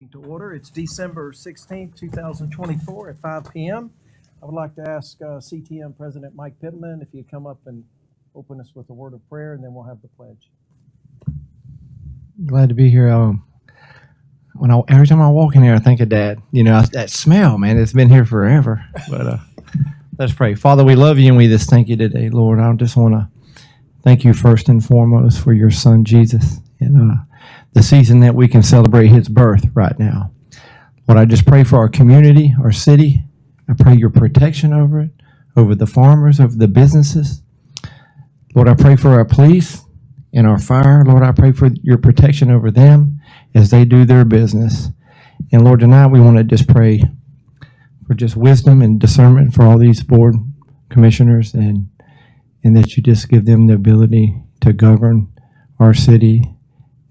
To order. It's December 16th, 2024 at 5 p.m. I would like to ask CTM President Mike Pittman if he'd come up and open us with a word of prayer, and then we'll have the pledge. Glad to be here. Every time I walk in here, I think of Dad. You know, that smell, man, it's been here forever. But let's pray. Father, we love you, and we just thank you today, Lord. I just want to thank you first and foremost for your son, Jesus, and the season that we can celebrate his birth right now. Lord, I just pray for our community, our city. I pray your protection over it, over the farmers, over the businesses. Lord, I pray for our police and our fire. Lord, I pray for your protection over them as they do their business. And Lord, tonight we want to just pray for just wisdom and discernment for all these board commissioners, and that you just give them the ability to govern our city.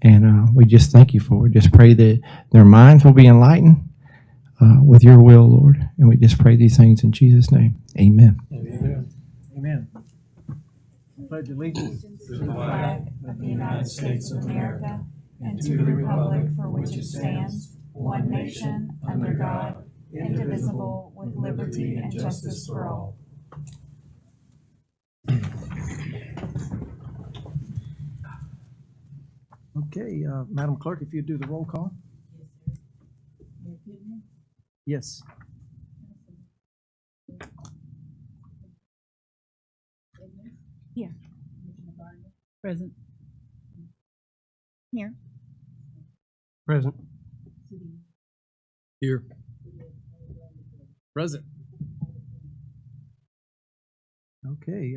And we just thank you for it. Just pray that their minds will be enlightened with your will, Lord. And we just pray these things in Jesus' name. Amen. Amen. Amen. Pledge allegiance to the flag of the United States of America and to the republic for which it stands, one nation, under God, indivisible, with liberty and justice for all. Okay, Madam Clerk, if you do the roll call. Yes. Here. Present. Here. Present. Here. Present. Okay,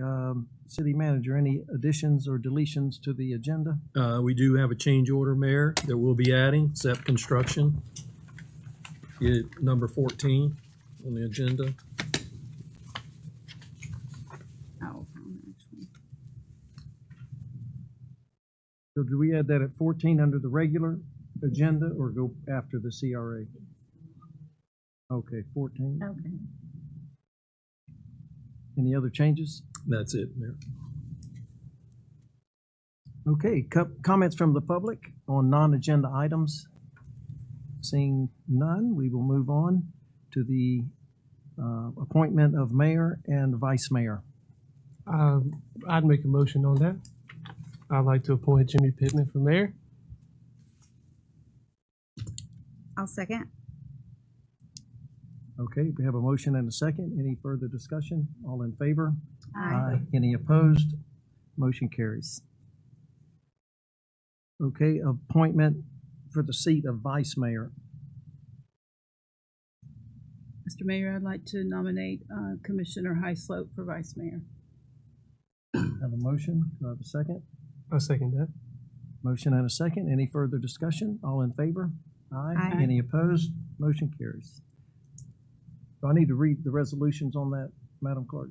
City Manager, any additions or deletions to the agenda? We do have a change order, Mayor, that we'll be adding, SEP Construction. Get number 14 on the agenda. So do we add that at 14 under the regular agenda or go after the CRA? Okay, 14. Okay. Any other changes? That's it, Mayor. Okay, comments from the public on non-agenda items. Seeing none, we will move on to the appointment of mayor and vice mayor. I'd make a motion on that. I'd like to appoint Jimmy Pittman for mayor. I'll second. Okay, we have a motion and a second. Any further discussion? All in favor? Aye. Any opposed? Motion carries. Okay, appointment for the seat of vice mayor. Mr. Mayor, I'd like to nominate Commissioner Highslope for Vice Mayor. Have a motion. Do I have a second? I second that. Motion and a second. Any further discussion? All in favor? Aye. Any opposed? Motion carries. Do I need to read the resolutions on that, Madam Clerk?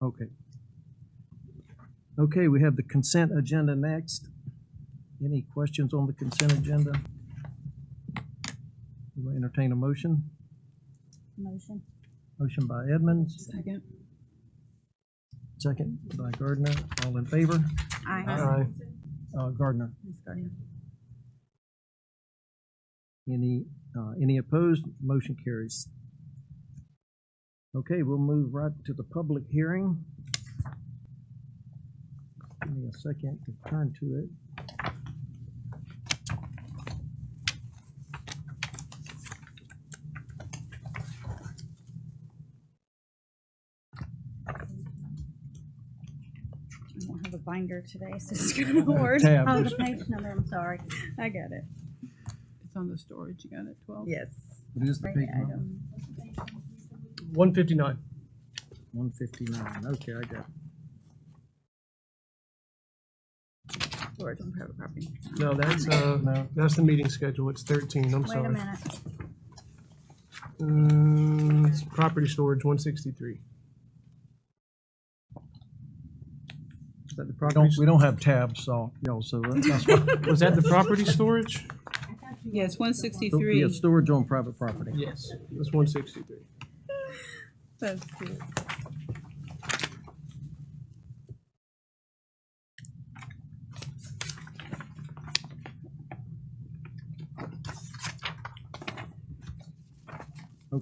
Okay. Okay, we have the consent agenda next. Any questions on the consent agenda? We'll entertain a motion. Motion. Motion by Edmonds, Second. second by Gardner. All in favor? Aye. Gardner. Ms. Gardner. Any opposed? Motion carries. Okay, we'll move right to the public hearing. Give me a second to turn to it. I don't have a binder today, so it's gonna work. Tab. Oh, the page number, I'm sorry. I got it. It's on the storage. You got it, 12? Yes. What is the Right page number? item. 159. 159. Okay, I got it. Storage on private property. No, that's No. that's the meeting schedule. It's 13. I'm Wait a sorry. minute. It's property storage 163. Is that the property? We don't have tabs, so, so that's why. Was that the property storage? Yes, 163. Yeah, storage on private property. Yes, it's 163. That's cute.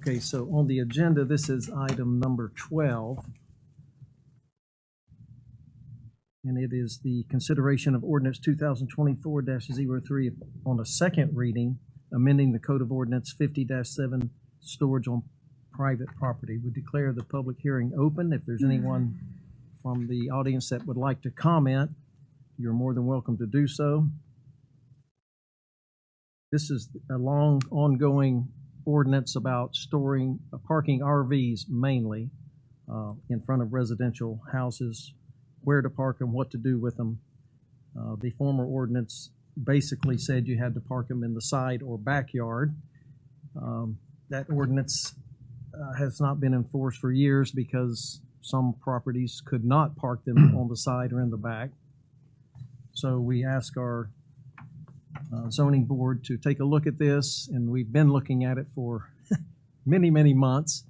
Okay, so on the agenda, this is item number 12. And it is the consideration of ordinance 2024-03 on a second reading, amending the Code of Ordinance 50-7, storage on private property. We declare the public hearing open. If there's anyone from the audience that would like to comment, you're more than welcome to do so. This is a long, ongoing ordinance about storing, parking RVs mainly in front of residential houses, where to park them, what to do with them. The former ordinance basically said you had to park them in the side or backyard. That ordinance has not been enforced for years because some properties could not park them on the side or in the back. So we ask our zoning board to take a look at this, and we've been looking at it for many, many months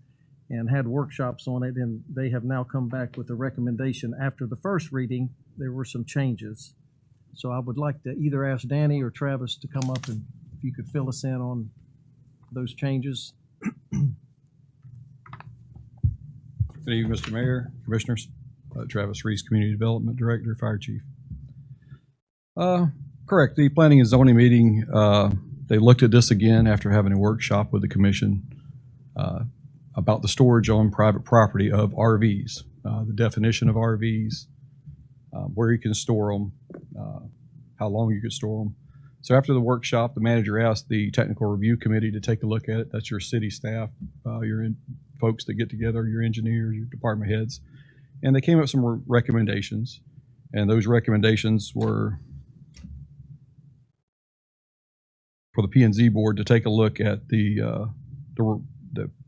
and had workshops on it, and they have now come back with a recommendation. After the first reading, there were some changes. So I would like to either ask Danny or Travis to come up and if you could fill us in on those changes. Good evening, Mr. Mayor, Commissioners. Travis Reese, Community Development Director, Fire Chief. Correct. The Planning and Zoning meeting, they looked at this again after having a workshop with the Commission about the storage on private property of RVs, the definition of RVs, where you can store them, how long you can store them. So after the workshop, the manager asked the Technical Review Committee to take a look at it. That's your city staff, your folks that get together, your engineers, your department heads. And they came up with some recommendations. And those recommendations were for the P&Z board to take a look at the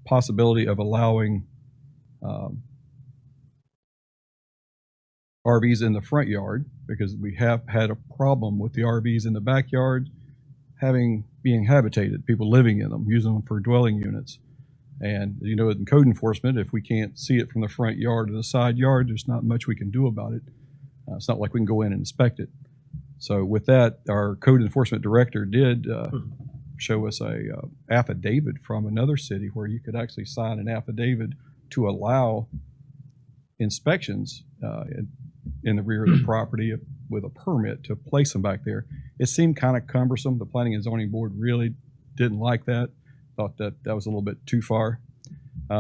possibility of allowing RVs in the front yard, because we have had a problem with the RVs in the backyard being habitated, people living in them, using them for dwelling units. And you know, in code enforcement, if we can't see it from the front yard or the side yard, there's not much we can do about it. It's not like we can go in and inspect it. So with that, our code enforcement director did show us a affidavit from another city where you could actually sign an affidavit to allow inspections in the rear of the property with a permit to place them back there. It seemed kind of cumbersome. The Planning and Zoning Board really didn't like that, thought that was a little bit too far.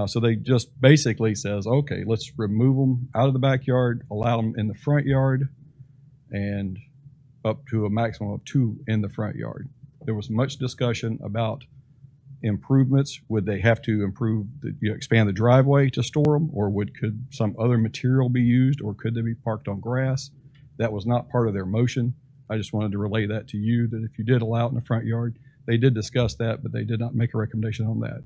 So they just basically says, okay, let's remove them out of the backyard, allow them in the front yard, and up to a maximum of 2 in the front yard. There was much discussion about improvements. Would they have to expand the driveway to store them, or could some other material be used, or could they be parked on grass? That was not part of their motion. I just wanted to relay that to you, that if you did allow it in the front yard, they did discuss that, but they did not make a recommendation on that.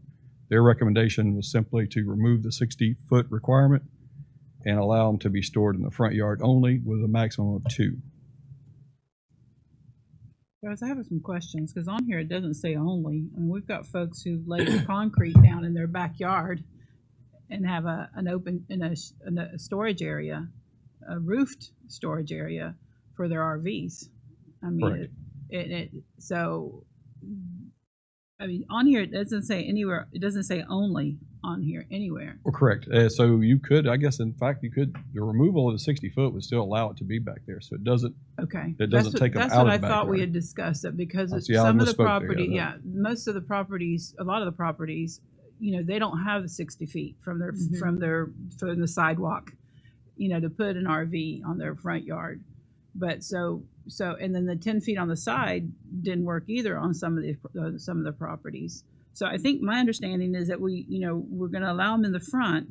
Their recommendation was simply to remove the 60-foot requirement and allow them to be stored in the front yard only with a maximum of 2. Guys, I have some questions, because on here it doesn't say only. I mean, we've got folks who laid concrete down in their backyard and have an open, in a storage area, a roofed storage area for their RVs. I mean, so, I mean, on here it doesn't say anywhere, it doesn't say only on here anywhere. Well, correct. So you could, I guess, in fact, the removal of the 60-foot would still allow it to be back there. So it doesn't. Okay. It doesn't take them out of the That's what I thought we had discussed, that because some of the property, most of the properties, a lot of the properties, you know, they don't have the 60 feet from the sidewalk, you know, to put an RV on their front yard. But so, and then the 10 feet on the side didn't work either on some of the properties. So I think my understanding is that we're going to allow them in the front,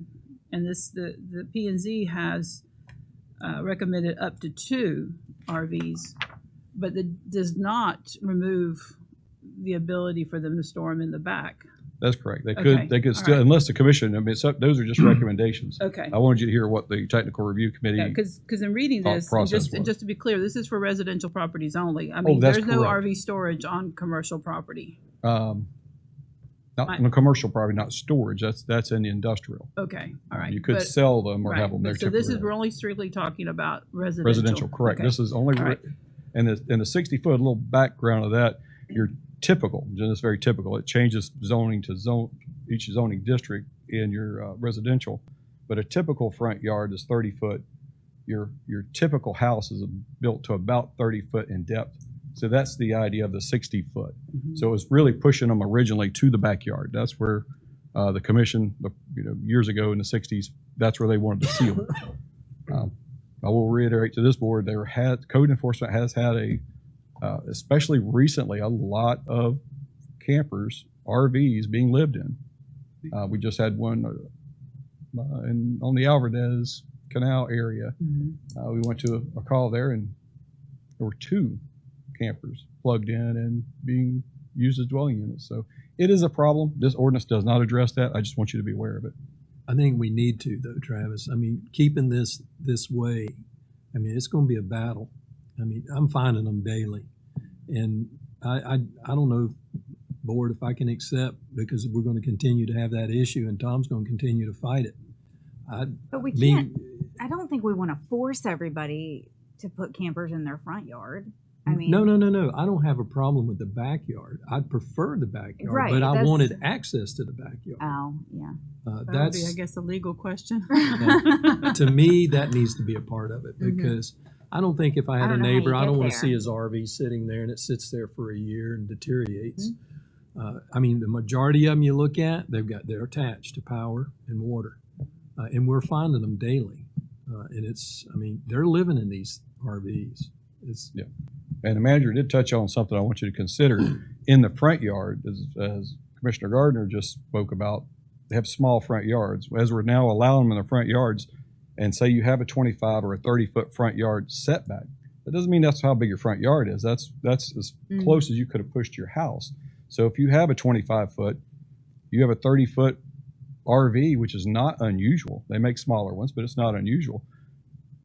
and the P&Z has recommended up to 2 RVs, but that does not remove the ability for them to store them in the back. That's correct. They Okay. could still, right. Unless the commission, I mean, those are just recommendations. Okay. I wanted you to hear what the technical review committee. Yeah, because in reading this, and just to be clear, this is for residential properties only. I mean, that's there's no correct. RV storage on commercial property. Not on a commercial property, not storage. That's in the industrial. Okay, all right. You could sell them or have them there. So this is, we're only strictly talking about residential. Correct. Okay. This is only, All right. and the 60-foot, a little background of that, you're typical, just very typical. It changes zoning to each zoning district in your residential. But a typical front yard is 30 foot. Your typical house is built to about 30 foot in depth. So that's the idea of the 60 foot. So it was really pushing them originally to the backyard. That's where the commission, years ago in the 60s, that's where they wanted to see them. I will reiterate to this board, code enforcement has had especially recently, a lot of campers, RVs being lived in. We just had one on the Alvarez Canal area. We went to a call there, and there were 2 campers plugged in and being used as dwelling units. So it is a problem. This ordinance does not address that. I just want you to be aware of it. I think we need to, though, Travis. I mean, keeping this way, I mean, it's going to be a battle. I mean, I'm finding them daily, and I don't know, board, if I can accept, because we're going to continue to have that issue, and Tom's going to continue to fight it. But we can't, I don't think we want to force everybody to put campers in their front yard. I mean, No. I don't have a problem with the backyard. I'd prefer the backyard, Right, but I that's- wanted access to the backyard. oh, yeah. That would be, That's I guess, a legal question. to me, that needs to be a part of it, because I don't think if I had I a don't know how neighbor, you I get don't want to there. see his RV sitting there and it sits there for a year and deteriorates. I mean, the majority of them you look at, they're attached to power and water, and we're finding them daily. And they're living in these RVs. And the manager did touch on something I want you to consider. In the front yard, as Commissioner Gardner just spoke about, they have small front yards. As we're now allowing them in the front yards, and say you have a 25 or a 30-foot front yard setback, that doesn't mean that's how big your front yard is. That's as close as you could have pushed your house. So if you have a 25-foot, you have a 30-foot RV, which is not unusual. They make smaller ones, but it's not unusual.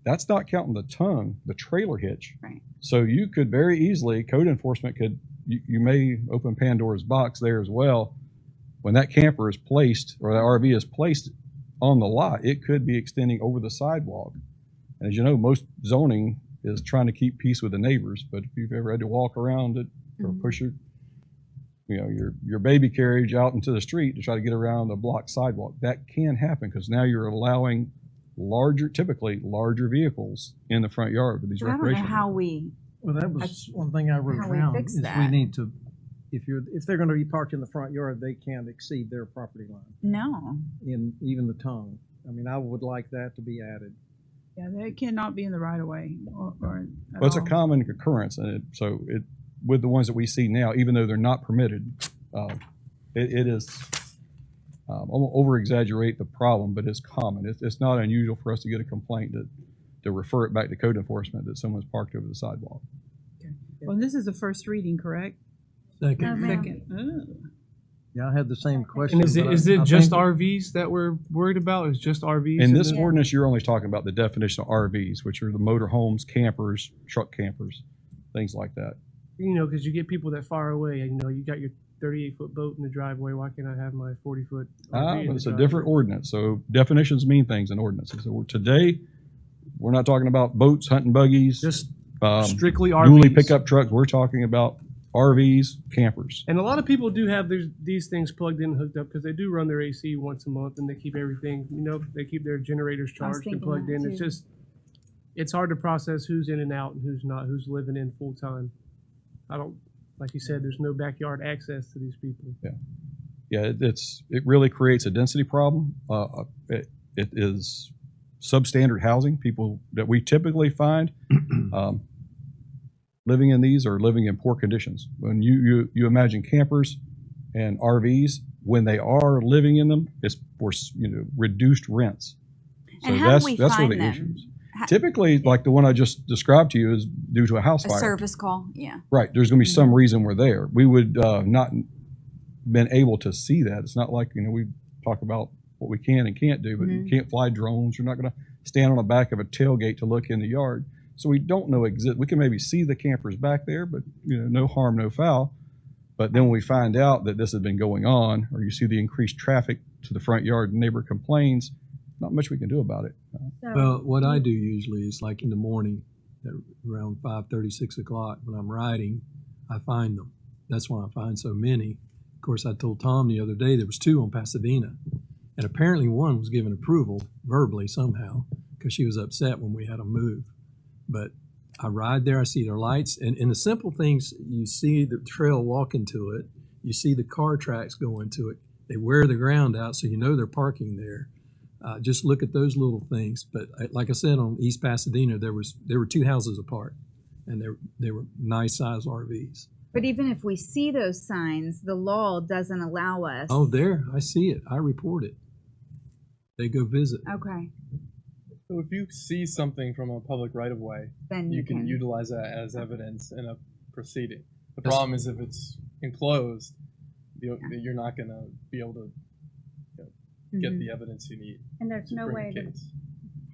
That's not counting the trailer hitch. Right. So you could very easily, code enforcement you may open Pandora's box there as well. When that camper is placed, or that RV is placed on the lot, it could be extending over the sidewalk. And as you know, most zoning is trying to keep peace with the neighbors, but if you've ever had to walk around it or push your baby carriage out into the street to try to get around a blocked sidewalk, that can happen, because now you're allowing typically larger vehicles in the front yard with these So I don't know recreational. how we, Well, that was one thing I wrote How we down, fix is we that. need to, if they're gonna be parked in the front yard, they can't exceed their property line no. in even the tongue. I mean, I would like that to be added. Yeah, they cannot be in the right of way or at Well, it's a all. common occurrence, and with the ones that we see now, even though they're not permitted, it is. I won't over-exaggerate the problem, but it's common. It's not unusual for us to get a complaint to refer it back to code enforcement that someone's parked over the sidewalk. Well, this is the first reading, correct? Second. No, ma'am. Second. Oh. Yeah, I had the same question. And is but it I just think- RVs that we're worried about? Is just RVs? In this Yeah. ordinance, you're only talking about the definition of RVs, which are the motor homes, campers, truck campers, things like that. You know, because you get people that far away. You know, you got your 38-foot boat in the driveway. Why can't I have my 40-foot RV in But the it's a driveway? different ordinance, so definitions mean things in ordinances. So today, we're not talking about boats, hunting buggies, Just um, strictly RVs. dually pickup trucks. We're talking about RVs, campers. And a lot of people do have these things plugged in and hooked up because they do run their AC once a month and they keep everything, you know, they keep their generators I was charged and thinking plugged that in. It's too. just, it's hard to process who's in and out and who's not, who's living in full time. Like you said, there's no backyard access to these people. Yeah, it really creates a density problem. It is substandard housing. People that we typically find living in these are living in poor conditions. When you imagine campers and RVs, when they are living in them, it's for reduced rents. So And how do we that's where find the them? issue is. Typically, like the one I just described to you, is due to a house A fire. service call, yeah. Right. There's going to be some reason we're there. We would not been able to see that. It's not like, we talk about what we can and can't do, but you can't fly drones. You're not going to stand on the back of a tailgate to look in the yard. So we don't know we can maybe see the campers back there, but no harm, no foul. But then when we find out that this has been going on, or you see the increased traffic to the front yard and neighbor complains, not much we can do about it. Well, what I do usually is like in the morning, at around 5:30, 6 o'clock, when I'm riding, I find them. That's why I find so many. Of course, I told Tom the other day there was 2 on Pasadena, and apparently one was given approval verbally somehow because she was upset when we had them move. But I ride there, I see their lights, and the simple things, you see the trail walk into it, you see the car tracks go into it, they wear the ground out so you know they're parking there. Just look at those little things. But like I said, on East Pasadena, there were 2 houses apart, and they were nice size RVs. But even if we see those signs, the law doesn't allow us. Oh, there, I see it. I report it. They go visit. Okay. So if you see something from a public right-of-way, Then you can utilize that as evidence in a proceeding. The problem is if it's enclosed, you're not going to be able to get the evidence you need. And there's to no bring way the to case.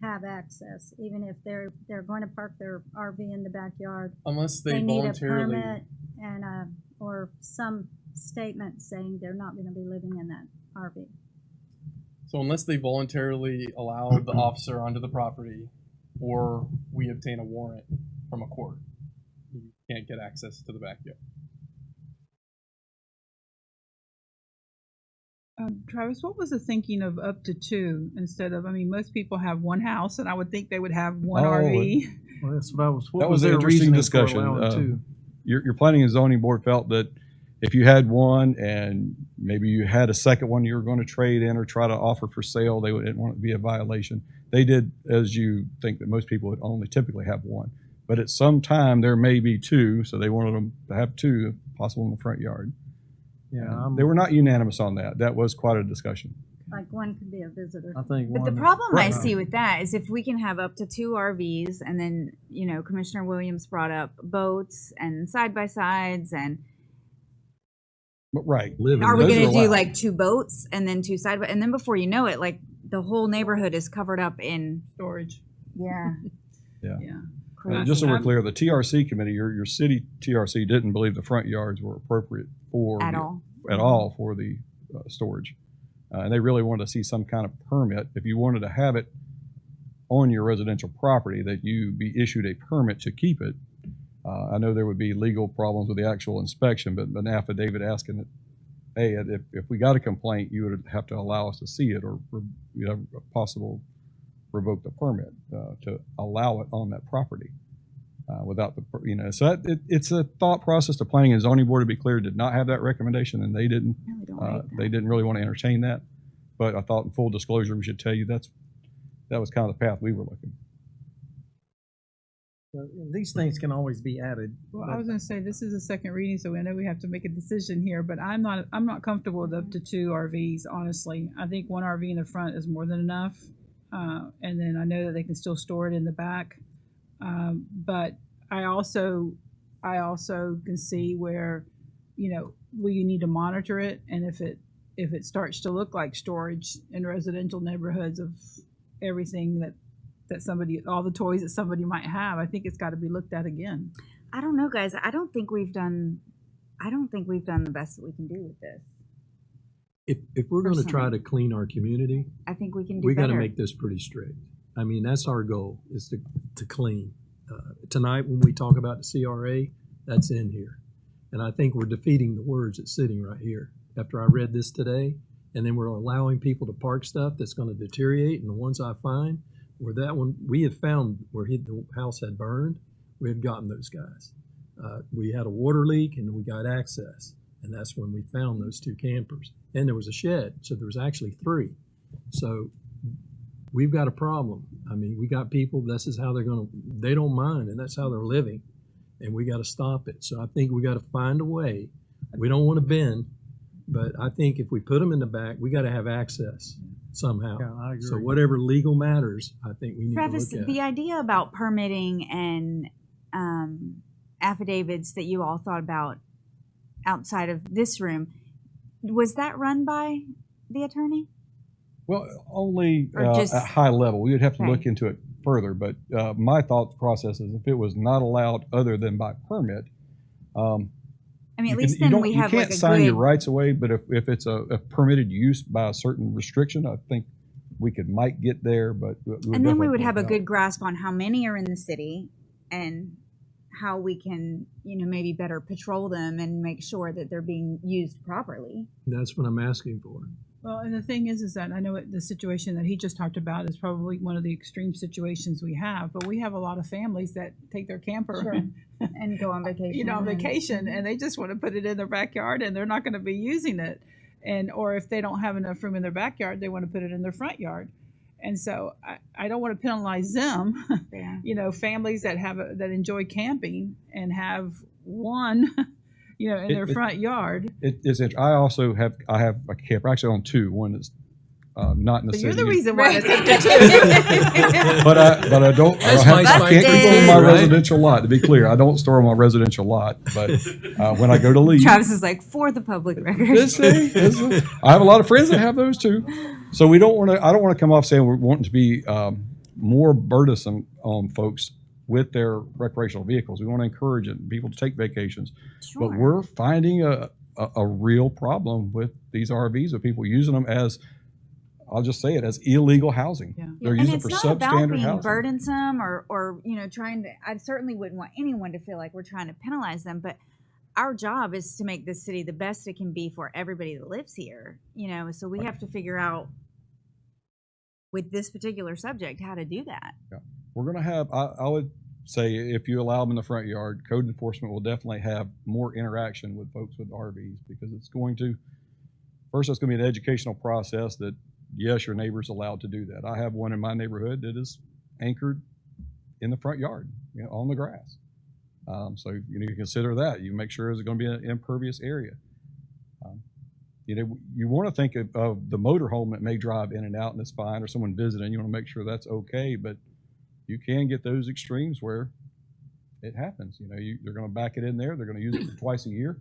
have access, even if they're going to park their RV in the backyard. Unless they They need a voluntarily. permit and or some statement saying they're not going to be living in that RV. So unless they voluntarily allow the officer onto the property, or we obtain a warrant from a court, you can't get access to the backyard. Travis, what was the thinking of up to 2 instead of? I mean, most people have one house, and I would think they would have one RV. Well, that's what I was. What That was an their interesting reasoning for discussion. allowing 2? Your planning and zoning board felt that if you had one and maybe you had a second one you were going to trade in or try to offer for sale, they wouldn't want it to be a violation. They did, as you think, that most people would only typically have one. But at some time there may be 2, so they wanted them to have 2, if possible, in the front yard. Yeah, They were not unanimous on that. That was quite a discussion. Like one could be a visitor. I think. But the one- problem I Right. see with that is if we can have up to 2 RVs, and then, Commissioner Williams brought up boats and side-by-sides, and But right. Living. are we Those going are to do allowed. like 2 boats and then 2 side by, and then before you know it, like the whole neighborhood is covered up in, Storage. yeah. Yeah. crazy. Just so we're clear, the TRC committee, your city TRC didn't believe the front yards were appropriate for At the- all. at all for the storage. And they really wanted to see some kind of permit. If you wanted to have it on your residential property, that you be issued a permit to keep it. I know there would be legal problems with the actual inspection, but an affidavit asking that, hey, if we got a complaint, you would have to allow us to see it, or possible revoke the permit to allow it on that property without the, so it's a thought process. The planning and zoning board, to be clear, did not have that recommendation, and they didn't. Really don't like that. They didn't really want to entertain that. But I thought, in full disclosure, we should tell you that was kind of the path we were looking. These things can always be added. Well, I was going to say this is a second reading, so I know we have to make a decision here. But I'm not comfortable with up to 2 RVs. Honestly, I think 1 RV in the front is more than enough, and then I know that they can still store it in the back. But I also can see where, we need to monitor it, and if it starts to look like storage in residential neighborhoods of everything that somebody, all the toys that somebody might have, I think it's got to be looked at again. I don't know, guys. I don't think we've done the best that we can do with this. If we're going to try to clean our community, I think we can do we got better. to make this pretty strict. I mean, that's our goal, is to clean. Tonight, when we talk about the CRA, that's in here. And I think we're defeating the words that's sitting right here. After I read this today, and then we're allowing people to park stuff that's going to deteriorate, and the ones I find, where that one, we had found where the house had burned, we had gotten those guys. We had a water leak, and we got access. And that's when we found those 2 campers. And there was a shed, so there was actually 3. So we've got a problem. I mean, we got people, this is how they don't mind, and that's how they're living. And we got to stop it. So I think we got to find a way. We don't want to bend, but I think if we put them in the back, we got to have access somehow. Yeah, I agree. So whatever legal matters, I think we need Travis, to look at. the idea about permitting and affidavits that you all thought about outside of this room, was that run by the attorney? Well, only Or just- at high level. We would have to Okay. look into it further. But my thought process is, if it was not allowed other than by permit, I mean, at you least can- you then don't- we you have can't like a sign good. your rights away. But if it's a permitted use by a certain restriction, I think we might get there. But And then we would have a good grasp on how many are in the city and how we can, maybe better patrol them and make sure that they're being used properly. That's what I'm asking for. Well, and the thing is that I know the situation that he just talked about is probably one of the extreme situations we have, but we have a lot of families that take their camper And go on vacation. on vacation, and they just want to put it in their backyard, and they're not going to be using it. Or if they don't have enough room in their backyard, they want to put it in their front yard. And so I don't want to penalize them, Yeah. Families that that enjoy camping and have one, in their front yard. I also have a camper. Actually, on two. One is not in the So city. you're the reason why it's But I don't. That's I my can't spike store on too, my right? residential lot. To be clear, I don't store on my residential lot. But when I go to leave, Travis is like, for the public record. I have a lot of friends that have those too. So we don't want to. I don't want to come off saying we're wanting to be more burdensome on folks with their recreational vehicles. We want to encourage people to take vacations, but we're finding a real problem with these RVs, with people using them as, I'll just say it, as illegal housing. Yeah. They're And using it it's for not about substandard being housing. burdensome or trying to. I certainly wouldn't want anyone to feel like we're trying to penalize them, but our job is to make this city the best it can be for everybody that lives here. So we have to figure out with this particular subject how to do that. We're going to have, I would say, if you allow them in the front yard, code enforcement will definitely have more interaction with folks with RVs, because it's going to be an educational process that, yes, your neighbor's allowed to do that. I have one in my neighborhood that is anchored in the front yard, on the grass. So you consider that. You make sure it's going to be an impervious area. You want to think of the motorhome that may drive in and out and it's fine, or someone visiting. You want to make sure that's okay, but you can get those extremes where it happens. They're going to back it in there. They're going to use it for twice a year,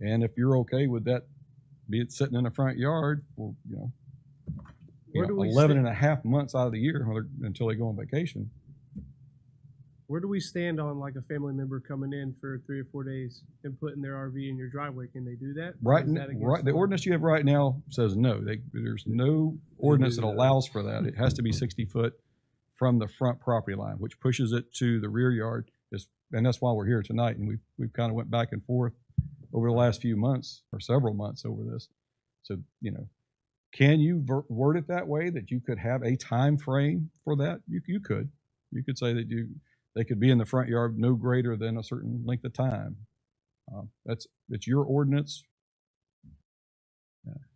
and if you're okay with that, be it sitting in the front yard for 11 and a half months out of the year until they go on vacation. Where do we stand on like a family member coming in for 3 or 4 days and putting their RV in your driveway? Can they do that? Right. Or is that against The the law? ordinance you have right now says no. There's no ordinance that allows for that. It has to be 60 foot from the front property line, which pushes it to the rear yard. And that's why we're here tonight. And we've kind of went back and forth over the last few months, or several months, over this. So, can you word it that way that you could have a time frame for that? You could. You could say that they could be in the front yard no greater than a certain length of time. It's your ordinance.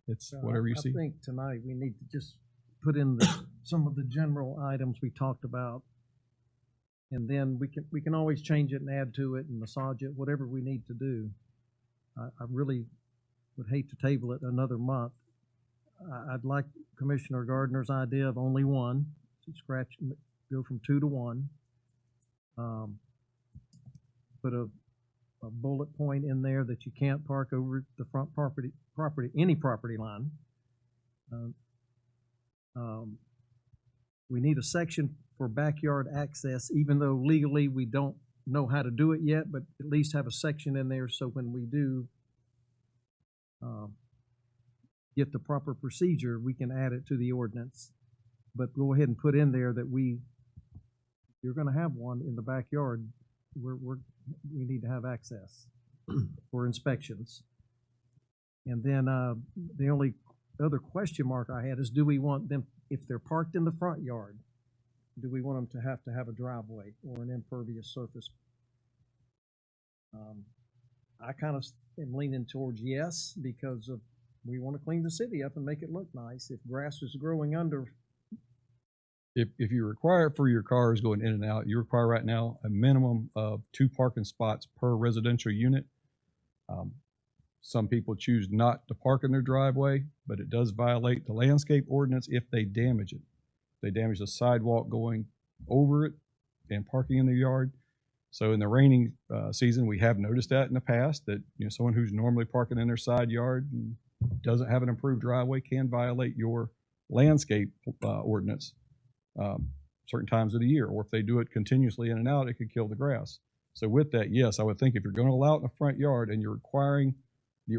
It's whatever you see. I think tonight we need to just put in some of the general items we talked about, and then we can always change it and add to it and massage it, whatever we need to do. I really would hate to table it another month. I'd like Commissioner Gardner's idea of only one, go from 2 to 1. Put a bullet point in there that you can't park over the front any property line. We need a section for backyard access, even though legally we don't know how to do it yet, but at least have a section in there so when we do get the proper procedure, we can add it to the ordinance. But go ahead and put in there that you're going to have one in the backyard. We need to have access for inspections. And then the only other question mark I had is, do we want them, if they're parked in the front yard, do we want them to have a driveway or an impervious surface? I kind of am leaning towards yes, because we want to clean the city up and make it look nice. If grass is growing under. If you require it for your cars going in and out, you require right now a minimum of 2 parking spots per residential unit. Some people choose not to park in their driveway, but it does violate the landscape ordinance if they damage it. They damage the sidewalk going over it and parking in their yard. So in the rainy season, we have noticed that in the past, that someone who's normally parking in their side yard and doesn't have an improved driveway can violate your landscape ordinance certain times of the year, or if they do it continuously in and out, it could kill the grass. So with that, yes, I would think if you're going to allow it in the front yard and you're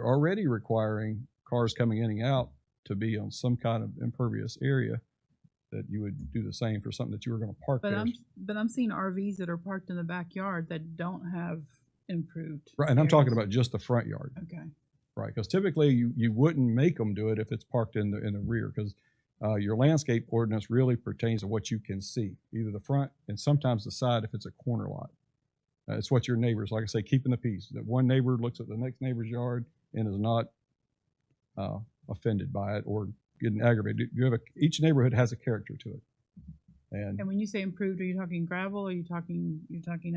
already requiring cars coming in and out to be on some kind of impervious area, that you would do the same for something that you were going to park But there. I'm seeing RVs that are parked in the backyard that don't have improved. Right, and I'm talking areas. about just the front yard. Okay. Right, because typically you wouldn't make them do it if it's parked in the rear, because your landscape ordinance really pertains to what you can see, either the front and sometimes the side if it's a corner lot. It's what your neighbors, like I say, keeping the peace. That one neighbor looks at the next neighbor's yard and is not offended by it or getting aggravated. Each neighborhood has a character to it, and And when you say improved, are you talking gravel? Are you talking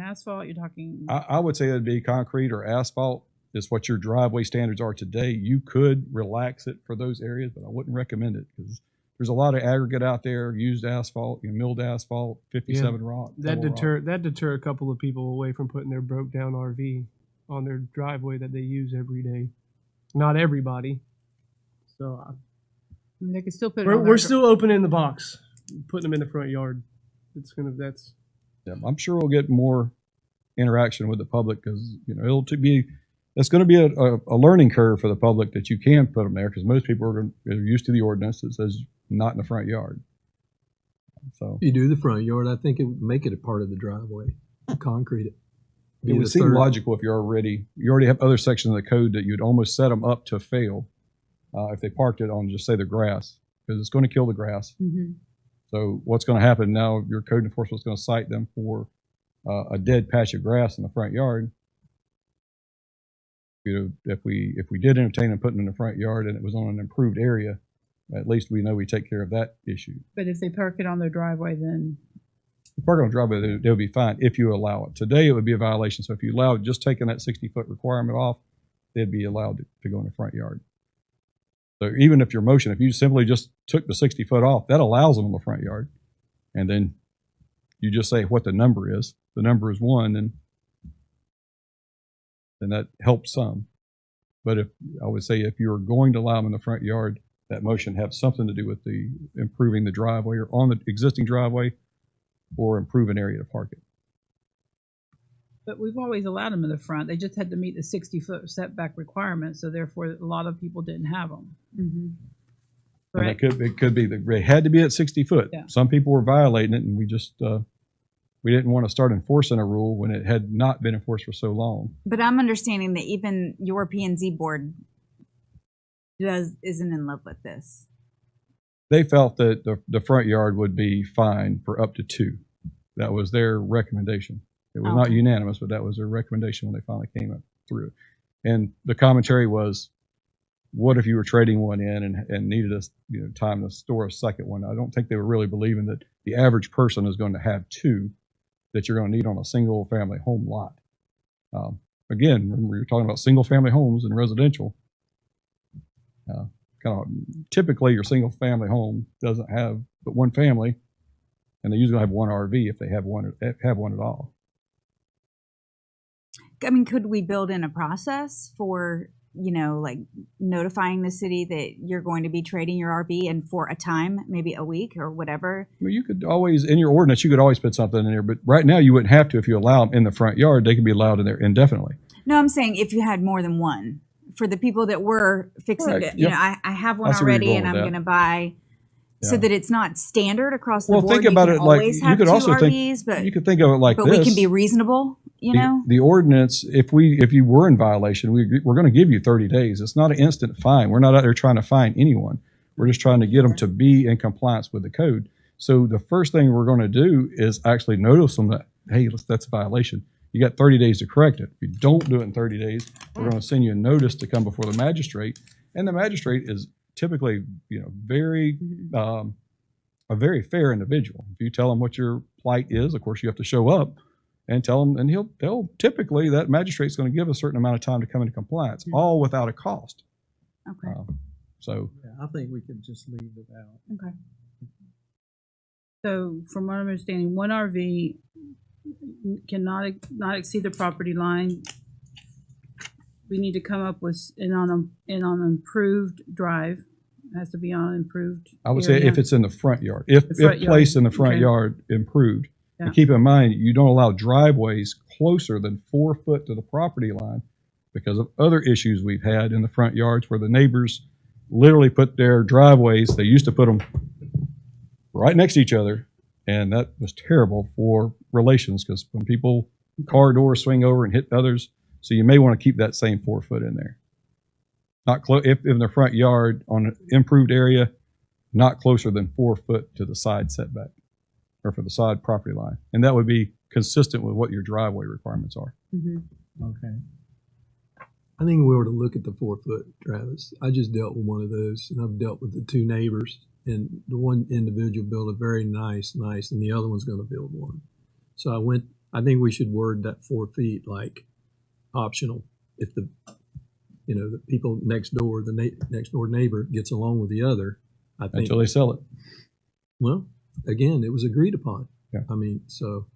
asphalt? You're talking. I would say it'd be concrete or asphalt. Is what your driveway standards are today. You could relax it for those areas, but I wouldn't recommend it because there's a lot of aggregate out there, used asphalt, milled asphalt, 57 rock. That double rock. deter a couple of people away from putting their broke down RV on their driveway that they use every day. Not everybody. So I mean, they can still put it. we're on their still opening the box, putting them in the front yard. That's. Yeah, I'm sure we'll get more interaction with the public because it's going to be a learning curve for the public that you can put them there because most people are used to the ordinance that says not in the front yard. So You do the front yard, I think it would make it a part of the driveway, concrete it. it would seem logical if you already have other sections of the code that you'd almost set them up to fail if they parked it on just say the grass because it's going to kill the grass. Mm-hmm. So what's going to happen now? Your code enforcement is going to cite them for a dead patch of grass in the front yard. If we did entertain and put it in the front yard and it was on an improved area, at least we know we take care of that issue. But if they park it on their driveway, then If park on the driveway, they'll be fine if you allow it. Today, it would be a violation. So if you allowed just taking that 60-foot requirement off, they'd be allowed to go in the front yard. So even if your motion, if you simply just took the 60 foot off, that allows them in the front yard. And then you just say what the number is. The number is 1, and then that helps some. But I would say if you're going to allow them in the front yard, that motion have something to do with the improving the driveway or on the existing driveway or improve an area to park it. but we've always allowed them in the front. They just had to meet the 60-foot setback requirement, so therefore a lot of people didn't have them. Mm-hmm. And Correct. it could be that they had to be at 60 foot. Yeah. Some people were violating it, and we just we didn't want to start enforcing a rule when it had not been enforced for so long. But I'm understanding that even your P&Z board isn't in love with this. They felt that the front yard would be fine for up to 2. That was their recommendation. It was not Okay. unanimous, but that was their recommendation when they finally came up through it. And the commentary was, what if you were trading one in and needed time to store a second one? I don't think they were really believing that the average person is going to have 2 that you're going to need on a single family home lot. Again, remember you're talking about single family homes and residential. Typically your single family home doesn't have but one family, and they usually have one RV if they have one at all. I mean, could we build in a process for, like notifying the city that you're going to be trading your RV and for a time, maybe a week or whatever? I mean, you could always, in your ordinance, you could always put something in there, but right now you wouldn't have to if you allow them in the front yard. They can be allowed in there indefinitely. No, I'm saying if you had more than one. For the people that were fixing Right, it, yep. I have one I see where you're already going and with I'm that. going to buy, so Yeah. that it's not standard across the Well, board. think You about can it like always you have could 2 also RVs, think you could think of it like but this. we can be reasonable, The ordinance, if you were in violation, we're going to give you 30 days. It's not an instant fine. We're not out there trying to fine anyone. We're just trying to get them to be in compliance with the code. So the first thing we're going to do is actually notice them that, hey, that's a violation. You got 30 days to correct it. If you don't do it in 30 days, we're going to send you a notice to come before the magistrate. And the magistrate is typically, very a very fair individual. If you tell him what your plight is, of course you have to show up and tell him, and they'll typically, that magistrate's going to give a certain amount of time to come into compliance, all without a cost. Okay. So Yeah, I think we could just leave it out. Okay. So from my understanding, one RV cannot not exceed the property line. We need to come up with, and on an improved drive, it has to be on an improved I would say area. if it's in the front yard, if front yard, placed in the front okay. yard, improved. Yeah. And keep in mind, you don't allow driveways closer than 4 foot to the property line because of other issues we've had in the front yards where the neighbors literally put their driveways, they used to put them right next to each other, and that was terrible for relations because when people car doors swing over and hit others, so you may want to keep that same 4 foot in there. Not close if in the front yard on an improved area, not closer than 4 foot to the side setback or for the side property line, and that would be consistent with what your driveway requirements are. Okay. I think we were to look at the 4 foot, Travis. I just dealt with one of those, and I've dealt with the 2 neighbors, and the one individual built a very nice, and the other one's going to build one. So I think we should word that 4 feet like optional. If the people next door, the next door neighbor gets along with the other, I think. Until they sell it. Well, again, it was agreed upon. Yeah. I mean, so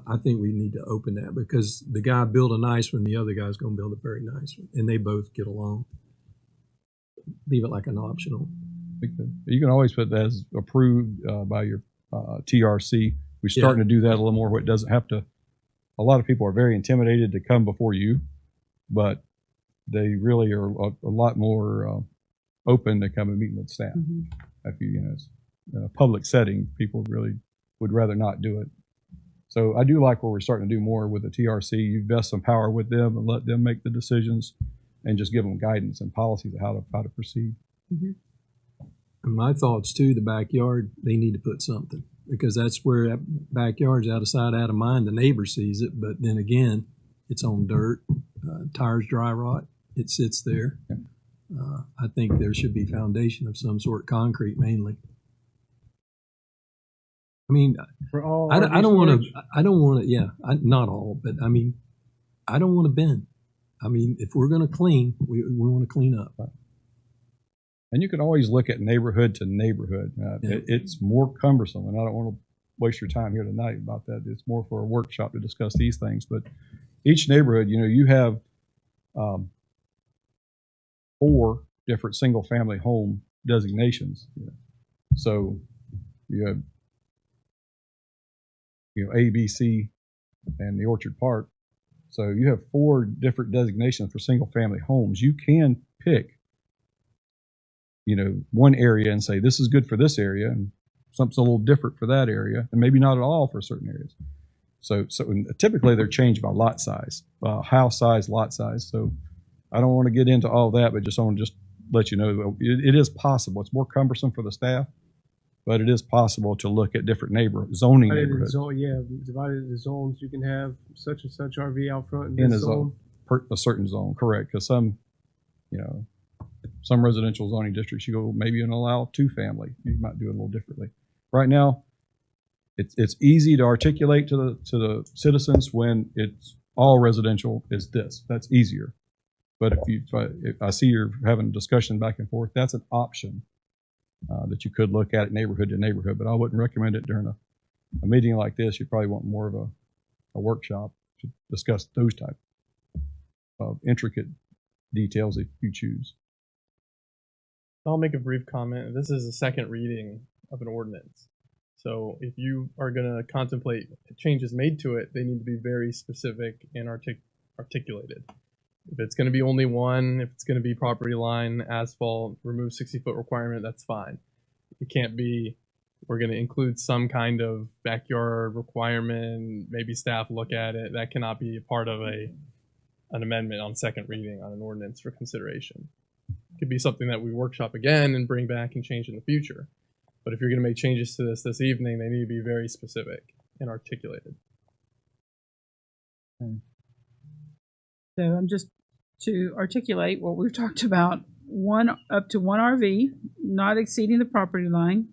I think we need to open that because the guy built a nice one, the other guy's going to build a very nice one, and they both get along. Leave it like an optional. You can always put that as approved by your TRC. We're starting to do that a little more where it doesn't have to. A lot of people are very intimidated to come before you, but they really are a lot more open to come and meet with staff. If in a public setting, people really would rather not do it. So I do like where we're starting to do more with the TRC. You vest some power with them and let them make the decisions, and just give them guidance and policies of how to proceed. And my thoughts too, the backyard, they need to put something because that's where that backyard's out of sight, out of mind. The neighbor sees it, but then again, it's on dirt, tires dry rot. It sits there. I think there should be foundation of some sort, concrete mainly. I mean, For all I don't want storage? to. I don't want to. Yeah, not all, but I mean, I don't want to bend. I mean, if we're going to clean, we want to clean up. And you can always look at neighborhood to neighborhood. It's more cumbersome, and I don't want to waste your time here tonight about that. It's more for a workshop to discuss these things. But each neighborhood, you have 4 different single-family home designations. So you have A, B, C, and the Orchard Park. So you have 4 different designations for single-family homes. You can pick one area and say, this is good for this area, and something's a little different for that area, and maybe not at all for certain areas. So typically they're changed by lot size, house size, lot size. So I don't want to get into all that, but I want to let you know it is possible. It's more cumbersome for the staff, but it is possible to look at different zoning neighborhoods. Divided into zones. You can have such and such RV out front In a zone, a certain zone, correct? Because some residential zoning districts, you go maybe and allow 2 family. You might do it a little differently. Right now, it's easy to articulate to the citizens when it's all residential is this. That's easier. But if I see you're having a discussion back and forth, that's an option that you could look at neighborhood to neighborhood. But I wouldn't recommend it during a meeting like this. You probably want more of a workshop to discuss those type of intricate details if you choose. I'll make a brief comment. This is a second reading of an ordinance. So if you are going to contemplate changes made to it, they need to be very specific and articulated. If it's going to be only one, if it's going to be property line, asphalt, remove 60-foot requirement, that's fine. It can't be, we're going to include some kind of backyard requirement, maybe staff look at it. That cannot be part of an amendment on second reading on an ordinance for consideration. It could be something that we workshop again and bring back and change in the future. But if you're going to make changes to this evening, they need to be very specific and articulated. So I'm just to articulate what we've talked about, up to one RV, not exceeding the property line.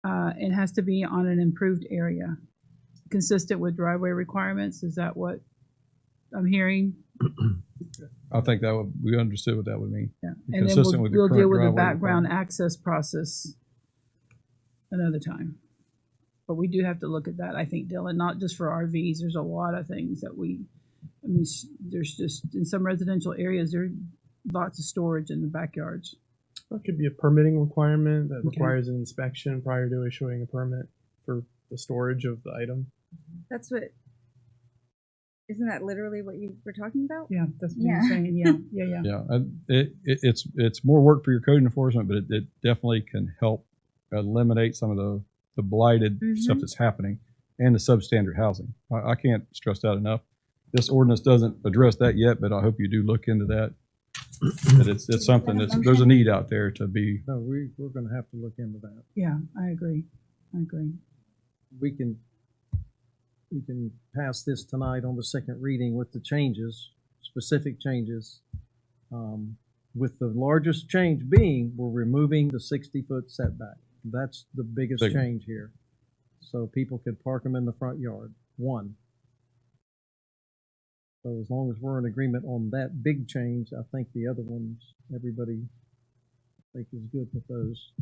It has to be on an improved area, consistent with driveway requirements. Is that what I'm hearing? I think we understood what that would mean. Yeah, and then we'll deal with the background requirement. access process another time. But we do have to look at that, I think, Dylan, not just for RVs. There's a lot of things that there's just, in some residential areas, there are lots of storage in the backyards. That could be a permitting requirement that requires an inspection prior to issuing a permit for the storage of the item. That's what, isn't that literally what you were talking about? Yeah, that's what you're saying. Yeah. Yeah, it's more work for your code enforcement, but it definitely can help eliminate some of the blighted stuff that's happening and the substandard housing. I can't stress that enough. This ordinance doesn't address that yet, but I hope you do look into that. That it's something there's a need out there to be. No, we're gonna have to look into that. Yeah, I agree. We can pass this tonight on the second reading with the changes, specific changes. With the largest change being, we're removing the 60-foot setback. That's the biggest Big. change here. So people could park them in the front yard, one. So as long as we're in agreement on that big change, I think the other ones, everybody I think is good with those.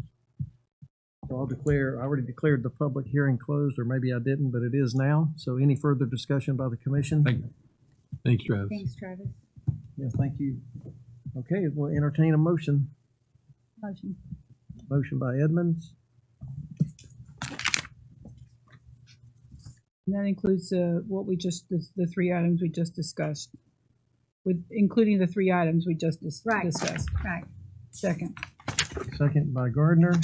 So I already declared the public hearing closed, or maybe I didn't, but it is now. So any further discussion by the commission? Thanks, Travis. Thanks, Travis. Yeah, thank you. Okay, we'll entertain a motion. Motion. Motion by Edmonds, And that includes the three items we just discussed, including the three items we just discussed. Right. Second. second by Gardner.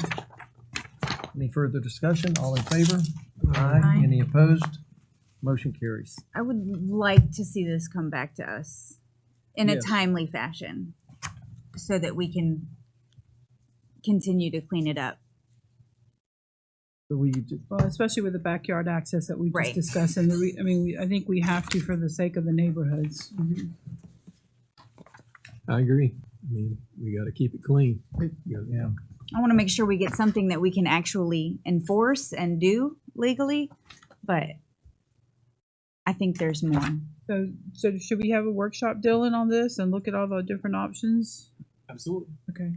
Any further discussion? All in favor? Aye. Any opposed? Motion carries. I would like to see this come back to us in a Yes. timely fashion so that we can continue to clean it up. So Well, especially with the backyard access that we just Right. discussed, and I think we have to for the sake of the neighborhoods. I agree. I mean, we got to keep it clean. yeah. I want to make sure we get something that we can actually enforce and do legally, but I think there's more. So should we have a workshop, Dylan, on this and look at all the different options? Absolutely. Okay.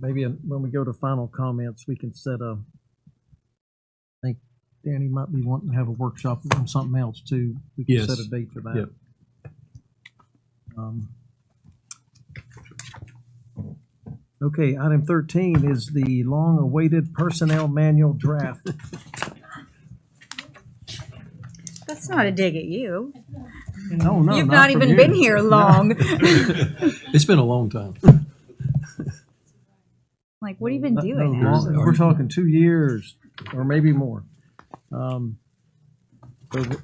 Maybe when we go to final comments, we can set I think Danny might be wanting to have a workshop on something else too. We can Yes. set a date for that. Yep. Okay, item 13 is the long-awaited personnel manual draft. That's not a dig at you. No, no, You've not from even you. been here long. It's been a long time. Like, what have you been No, doing? no, Ashley? we're talking 2 years or maybe more. So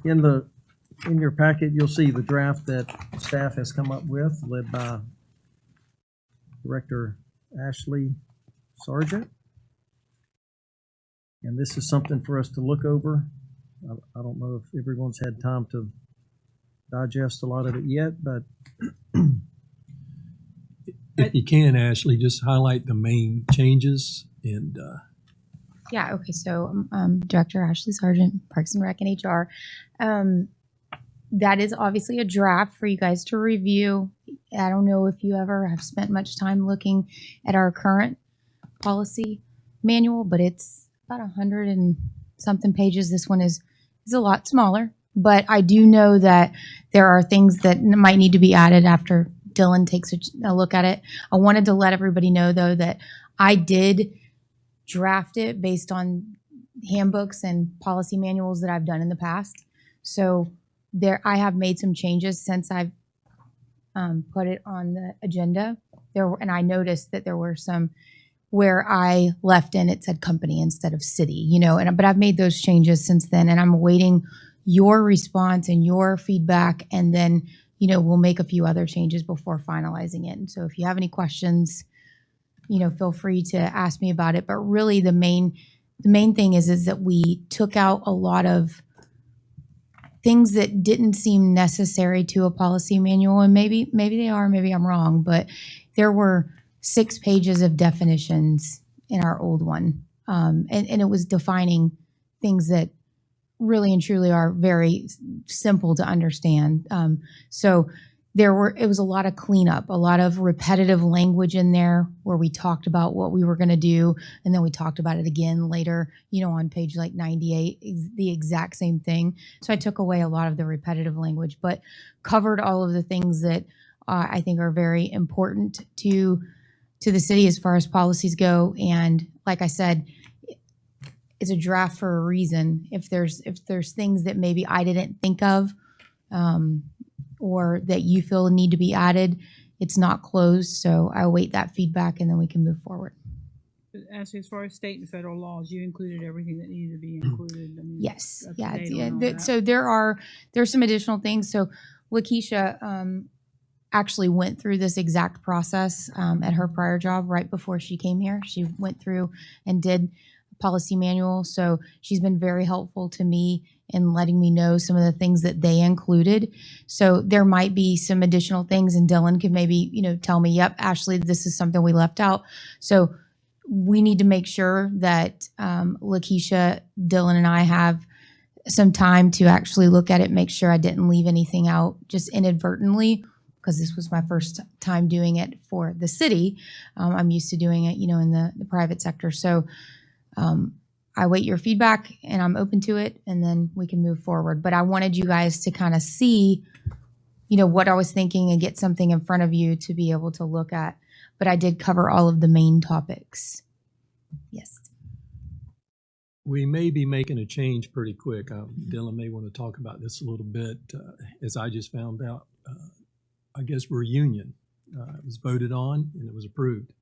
in your packet, you'll see the draft that staff has come up with, led by Director Ashley Sargent. And this is something for us to look over. I don't know if everyone's had time to digest a lot of it yet, but If you can, Ashley, just highlight the main changes and Yeah, okay, so Director Ashley Sargent, Parks and Rec and HR. That is obviously a draft for you guys to review. I don't know if you ever have spent much time looking at our current policy manual, but it's about 100 and something pages. This one is a lot smaller, but I do know that there are things that might need to be added after Dylan takes a look at it. I wanted to let everybody know, though, that I did draft it based on handbooks and policy manuals that I've done in the past. So I have made some changes since I've put it on the agenda. And I noticed that there were some where I left in, it said company instead of city, but I've made those changes since then, and I'm awaiting your response and your feedback, and then, we'll make a few other changes before finalizing it. And so if you have any questions, feel free to ask me about it. But really the main thing is that we took out a lot of things that didn't seem necessary to a policy manual, and maybe they are, maybe I'm wrong, but there were 6 pages of definitions in our old one. And it was defining things that really and truly are very simple to understand. So it was a lot of cleanup, a lot of repetitive language in there where we talked about what we were going to do, and then we talked about it again later, on page like 98, the exact same thing. So I took away a lot of the repetitive language, but covered all of the things that I think are very important to the city as far as policies go. And like I said, it's a draft for a reason. If there's things that maybe I didn't think of, or that you feel need to be added, it's not closed. So I await that feedback and then we can move forward. Actually, as far as state and federal laws, you included everything that needed to be included. I mean, Yes. up to Yeah. date on all that. So there's some additional things. So Lakeisha actually went through this exact process at her prior job right before she came here. She went through and did policy manual. So she's been very helpful to me in letting me know some of the things that they included. So there might be some additional things, and Dylan could maybe, tell me, yep, Ashley, this is something we left out. So we need to make sure that Lakeisha, Dylan, and I have some time to actually look at it, make sure I didn't leave anything out just inadvertently, because this was my first time doing it for the city. I'm used to doing it, in the private sector. So I wait your feedback and I'm open to it, and then we can move forward. But I wanted you guys to kind of see, what I was thinking and get something in front of you to be able to look at. But I did cover all of the main topics. Yes. We may be making a change pretty quick. Dylan may want to talk about this a little bit. As I just found out, I guess we're a union. It was voted on and it was approved.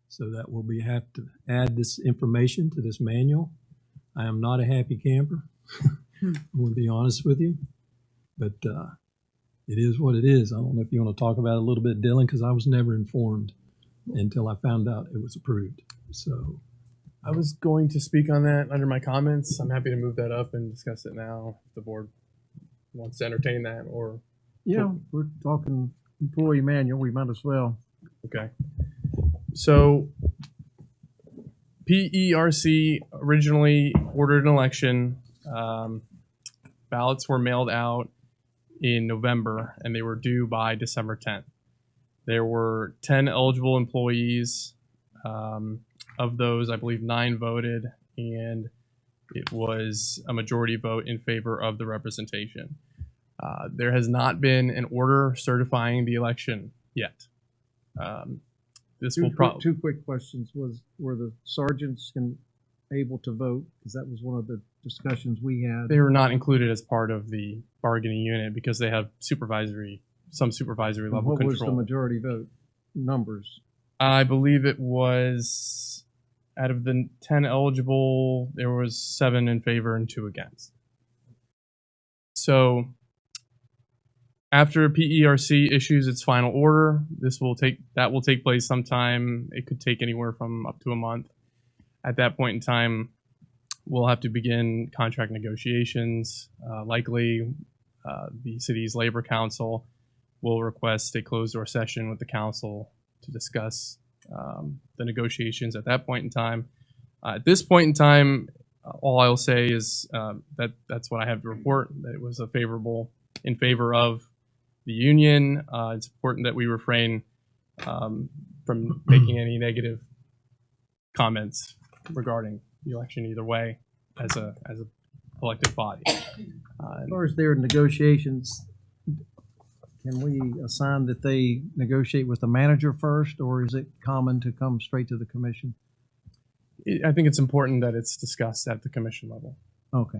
So that will have to add this information to this manual. I am not a happy camper. I'm going to be honest with you. But it is what it is. I don't know if you want to talk about it a little bit, Dylan, because I was never informed until I found out it was approved. So I was going to speak on that under my comments. I'm happy to move that up and discuss it now if the board wants to entertain that, or Yeah, we're talking employee manual. We might as well. okay. So PERC originally ordered an election. Ballots were mailed out in November and they were due by December 10th. There were 10 eligible employees. Of those, I believe 9 voted, and it was a majority vote in favor of the representation. There has not been an order certifying the election yet. This will probably Two quick questions. Were the sergeants able to vote? Because that was one of the discussions we had. they were not included as part of the bargaining unit because they have some supervisory level What control. was the majority vote numbers? I believe it was, out of the 10 eligible, there was 7 in favor and 2 against. So after PERC issues its final order, that will take place sometime. It could take anywhere from up to a month. At that point in time, we'll have to begin contract negotiations. Likely, the city's labor council will request a closed-door session with the council to discuss the negotiations at that point in time. At this point in time, all I'll say is that's what I have to report, that it was in favor of the union. It's important that we refrain from making any negative comments regarding the election either way as a collective body. As far as their negotiations, can we assign that they negotiate with the manager first, or is it common to come straight to the commission? I think it's important that it's discussed at the commission level. Okay.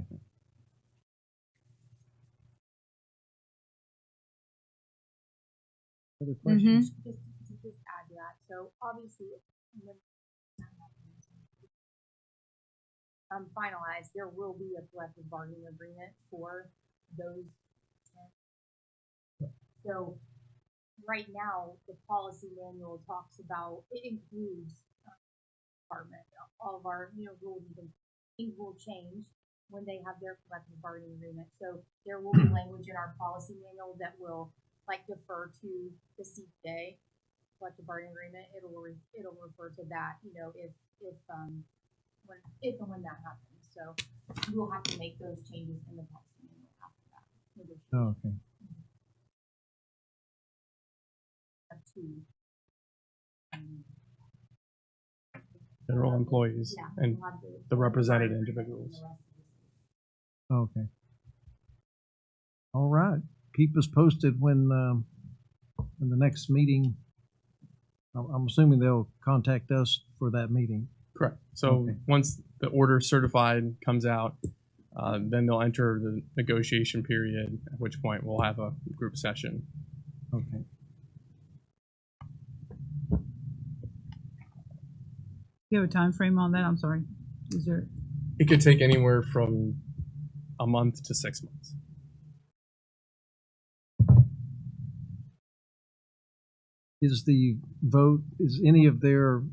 Other questions? Just add to that. So obviously, when finalized, there will be a collective bargaining agreement for those 10. So right now, the policy manual talks about, it includes department, all of our rules and things will change when they have their collective bargaining agreement. So there will be language in our policy manual that will defer to the CPA collective bargaining agreement. It'll refer to that, if and when that happens. So we'll have to make those changes in the policy manual after that. Oh, okay. Federal employees and the represented individuals. Okay. All right. Keep us posted when in the next meeting. I'm assuming they'll contact us for that meeting. Correct. So Okay. once the order certified comes out, then they'll enter the negotiation period, at which point we'll have a group session. Okay. you have a time frame on that? I'm sorry. Is there? It could take anywhere from a month to 6 months. Is any of their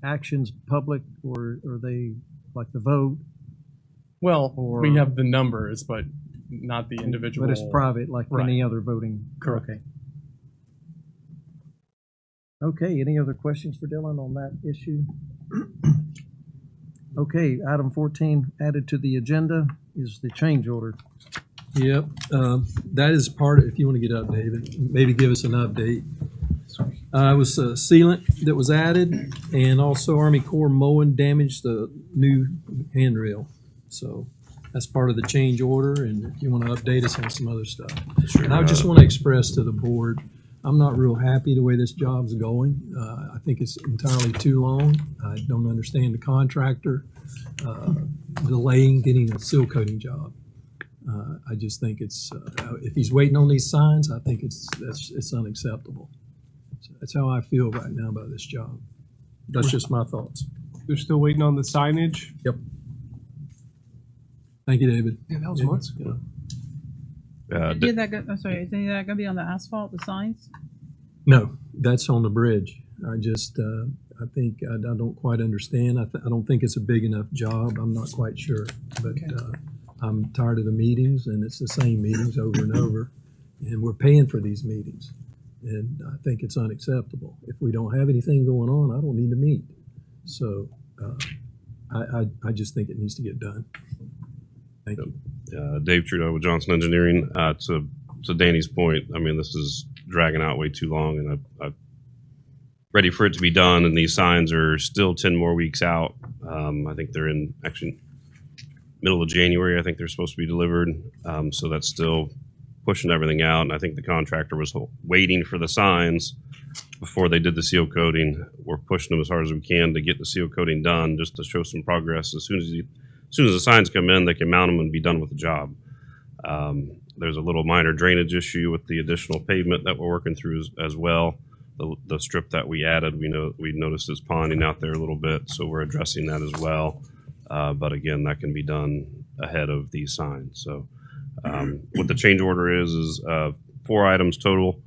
actions public, or are they like the vote? Well, Or- we have the numbers, but not the individual. But it's private, like Right. any other voting? Correct. Okay. Okay, any other questions for Dylan on that issue? Okay, item 14 added to the agenda is the change order. Yep, that is part of, if you want to get up, David, maybe give us an update. It was a sealant that was added, and also Army Corps mowing damaged the new handrail. So that's part of the change order, and if you want to update us on some other stuff. Sure. And I just want to express to the board, I'm not real happy the way this job's going. I think it's entirely too long. I don't understand the contractor delaying getting a seal coating job. I just think it's, if he's waiting on these signs, I think it's unacceptable. So that's how I feel right now about this job. That's just my thoughts. They're still waiting on the signage. Thank you, David. Yeah, that was months ago. Did that go, I'm sorry, is any of that going to be on the asphalt, the signs? No, that's on the bridge. I just, I think, I don't quite understand. I don't think it's a big enough job. I'm not quite sure. But I'm tired of the meetings, and it's the same meetings over and over. And we're paying for these meetings. And I think it's unacceptable. If we don't have anything going on, I don't need to meet. So I just think it needs to get done. Thank you. Dave Trudeau with Johnson Engineering. To Danny's point, I mean, this is dragging out way too long, and I'm ready for it to be done. And these signs are still 10 more weeks out. I think they're in actually middle of January. I think they're supposed to be delivered. So that's still pushing everything out. And I think the contractor was waiting for the signs before they did the seal coating. We're pushing them as hard as we can to get the seal coating done, just to show some progress. As soon as the signs come in, they can mount them and be done with the job. There's a little minor drainage issue with the additional pavement that we're working through as well. The strip that we added, we noticed is ponding out there a little bit, so we're addressing that as well. But again, that can be done ahead of these signs. So what the change order is 4 items total.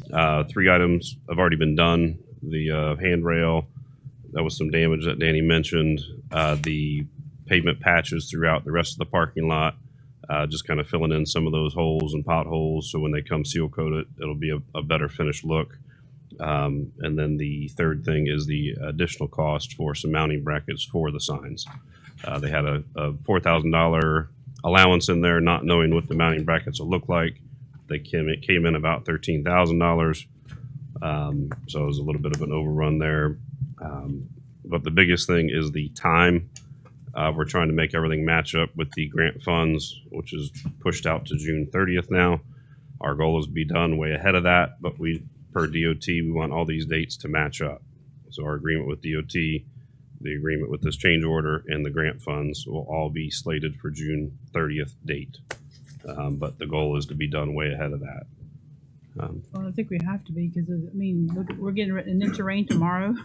3 items have already been done. The handrail, that was some damage that Danny mentioned. The pavement patches throughout the rest of the parking lot, just kind of filling in some of those holes and potholes, so when they come seal coat it, it'll be a better finished look. And then the third thing is the additional cost for some mounting brackets for the signs. They had a $4,000 allowance in there, not knowing what the mounting brackets will look like. It came in about $13,000, so it was a little bit of an overrun there. But the biggest thing is the time. We're trying to make everything match up with the grant funds, which is pushed out to June 30th now. Our goal is to be done way ahead of that, but per DOT, we want all these dates to match up. So our agreement with DOT, the agreement with this change order, and the grant funds will all be slated for June 30th date. But the goal is to be done way ahead of that. Well, I think we have to be, because, I mean, look, we're getting an inch of rain tomorrow.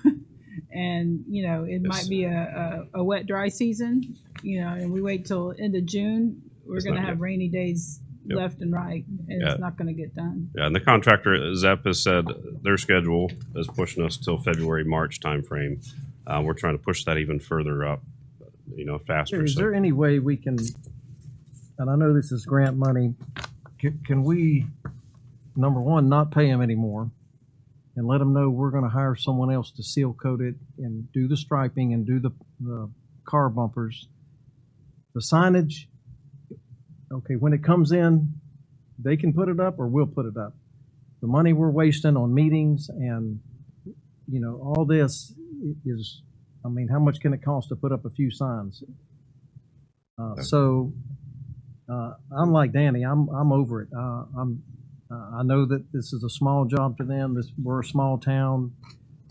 And, you know, it might be a wet, dry season, you know, and we wait till end of June, we're going to have rainy days left and right, and it's not going to get done. Yeah, and the contractor, ZEP, has said their schedule is pushing us till February, March timeframe. We're trying to push that even further up, faster. Is there any way we can, and I know this is grant money, can we, number one, not pay them anymore, and let them know we're going to hire someone else to seal coat it and do the striping and do the car bumpers. The signage, okay, when it comes in, they can put it up or we'll put it up. The money we're wasting on meetings and, all this is, I mean, how much can it cost to put up a few signs? So I'm like Danny, I'm over it. I know that this is a small job to them. We're a small town,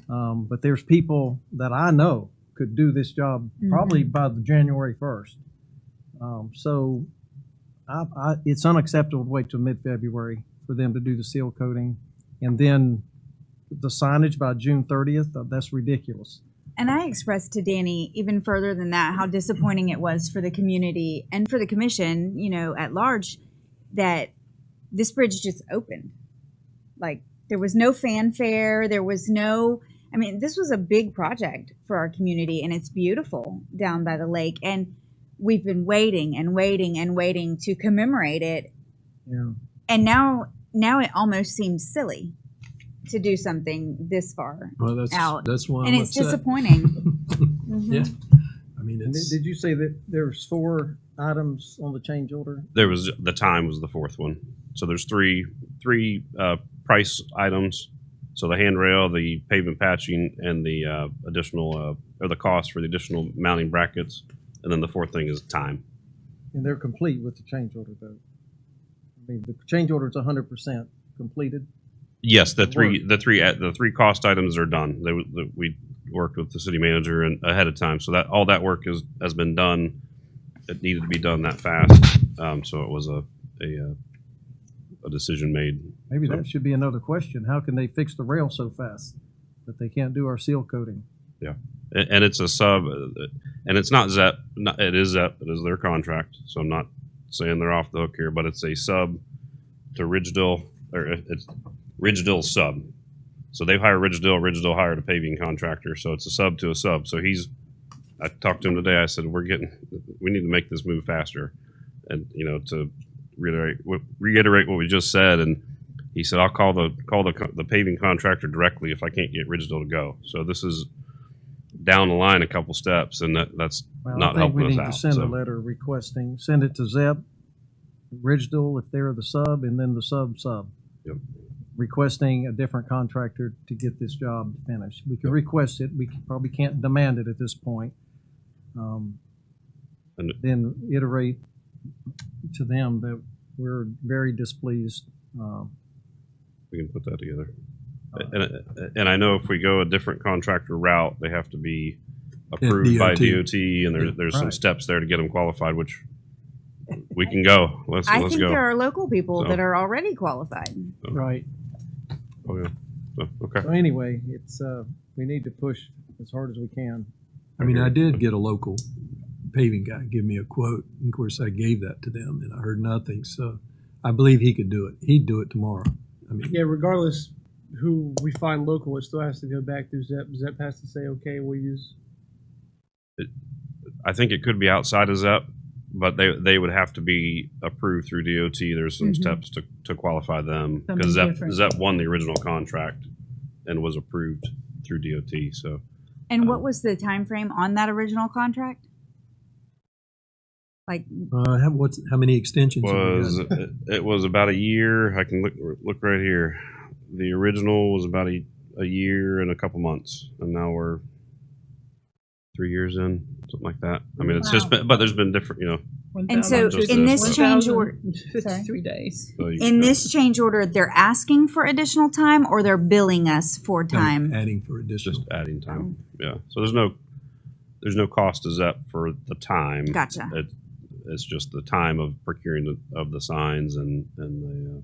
but there's people that I know could do this job probably by the January 1st. So it's unacceptable to wait till mid-February for them to do the seal coating, and then the signage by June 30th. That's ridiculous. And I expressed to Danny even further than that how disappointing it was for the community and for the commission, at large, that this bridge just opened. Like, there was no fanfare. There was no, this was a big project for our community, and it's beautiful down by the lake. And we've been waiting and waiting and waiting to commemorate it. Yeah. And now it almost seems silly to do something this far Well, that's out. that's why And I'm it's upset. disappointing. Yeah, And it's did you say that there's 4 items on the change order? There was the time was the fourth one. So there's three price items. So the handrail, the pavement patching, and the additional or the cost for the additional mounting brackets, and then the fourth thing is time. And they're complete with the change order, though. The change order is 100% completed. Yes, the three cost items are done. We worked with the city manager and ahead of time, so that all that work has been done. It needed to be done that fast, so it was a decision made. Maybe So- that should be another question. How can they fix the rail so fast that they can't do our seal coating? Yeah, and it's a sub, and it's not ZEP. It is ZEP. It is their contract. So I'm not saying they're off the hook here, but it's a sub to Ridgedill, or it's Ridgedill sub. So they've hired Ridgedill. Ridgedill hired a paving contractor. So it's a sub to a sub. So I talked to him today. I said, we need to make this move faster, and to reiterate what we just said. And he said, I'll call the paving contractor directly if I can't get Ridgedill to go. So this is down the line a couple steps, and that's not I think helping we us need out. to send So- a letter requesting, send it to ZEP, Ridgedill if they're the sub, and then the sub. Yep. Requesting a different contractor to get this job finished. We can request it. We probably can't demand it at this point. And- Then iterate to them that we're very displeased. We can put that together. And I know if we go a different contractor route, they have to be approved by DOT, and there's some Right. steps there to get them qualified, which we can go. Let's I think go. there are local people So- that are already qualified. Right. Oh, yeah. So, okay. So anyway, it's, we need to push as hard as we can. I did get a local paving guy give me a quote. And of course, I gave that to them, and I heard nothing. So I believe he could do it. He'd do it tomorrow. Yeah, regardless who we find local, it still has to go back through ZEP. ZEP has to say, okay, we'll use. I think it could be outside of ZEP, but they would have to be approved through DOT. There's some steps to qualify them, because Something different. ZEP won the original contract and was approved through DOT. So And what was the time frame on that original contract? Like, how many extensions? have we was got? it was about a year. I can look right here. The original was about a year and a couple months, and now we're 3 years in, something like that. I mean, it's just been, but there's been different, and so Just in a- this change order, 53 days. so you- in this change order, they're asking for additional time, or they're billing us for time. Adding for additional. just adding time. Yeah. So there's no cost to ZEP for the time. Gotcha. It's just the time of procuring of the signs and the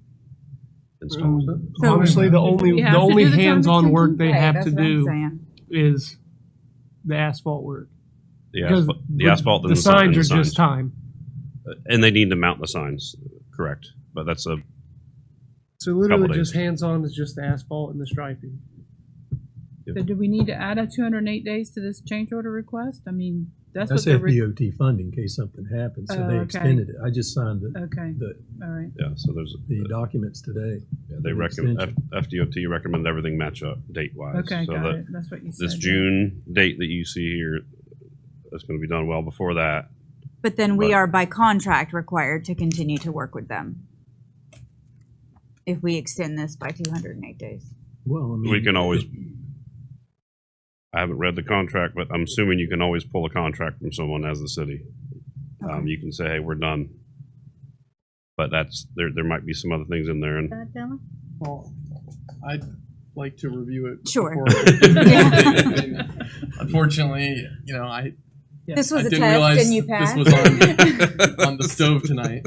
installs. So- Honestly, the only We have the to only do the time hands-on work extension? they have That's to what I'm do saying. is the asphalt work. The Because asphalt and the signs are signs. just time. And they need to mount the signs, correct? But that's a So literally, Couple just days. hands-on is just the asphalt and the striping. So do we need to add a 208 days to this change order request? I mean, that's what That's they're. FDOT funding in case something happens. So Oh, they okay. extended it. I just signed Okay, the all right. yeah. So there's documents today. they the recommend extension. FDOT recommend everything match up date wise. Okay, so got that it. That's what you said. this yeah. June date that you see here, that's going to be done well before that. But then we But- are by contract required to continue to work with them if we extend this by 208 days. Well, I mean, We can always. I haven't read the contract, but I'm assuming you can always pull a contract from someone as the city. You can say, "Hey, we're done," but that's there. There might be some other things in there, and Dylan? Well, I'd like to review it. Sure. before- Unfortunately, This was I a didn't test realize and you this passed. was on the stove tonight.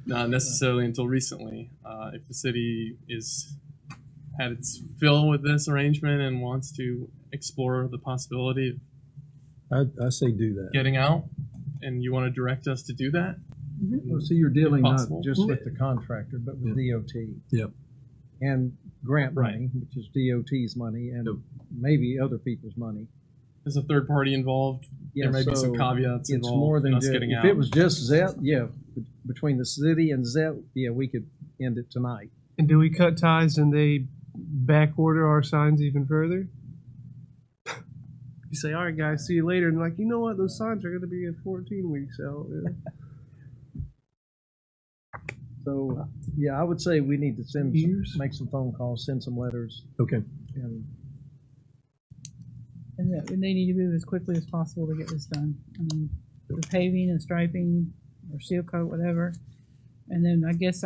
Not necessarily until recently. If the city had its fill with this arrangement and wants to explore the possibility of I say do that. getting out, and you want to direct us to do that? Well, see, you're dealing not Possible. just with the contractor, but with DOT. Yep. And grant Right. money, which is DOT's money, and Yep. maybe other people's money. There's a third party involved. Yeah, There may be some so caveats It's involved more than in us just, getting if out. it was just ZEP, yeah, between the city and ZEP, yeah, we could end it tonight. And do we cut ties and they back order our signs even further? You say, all right, guys, see you later. And like, you know what? Those signs are going to be in 14 weeks out. Yeah. So, yeah, I would say we need to Years? make some phone calls, send some letters, Okay. and And that they need to move as quickly as possible to get this done. The paving and striping or seal coat, whatever. And then I guess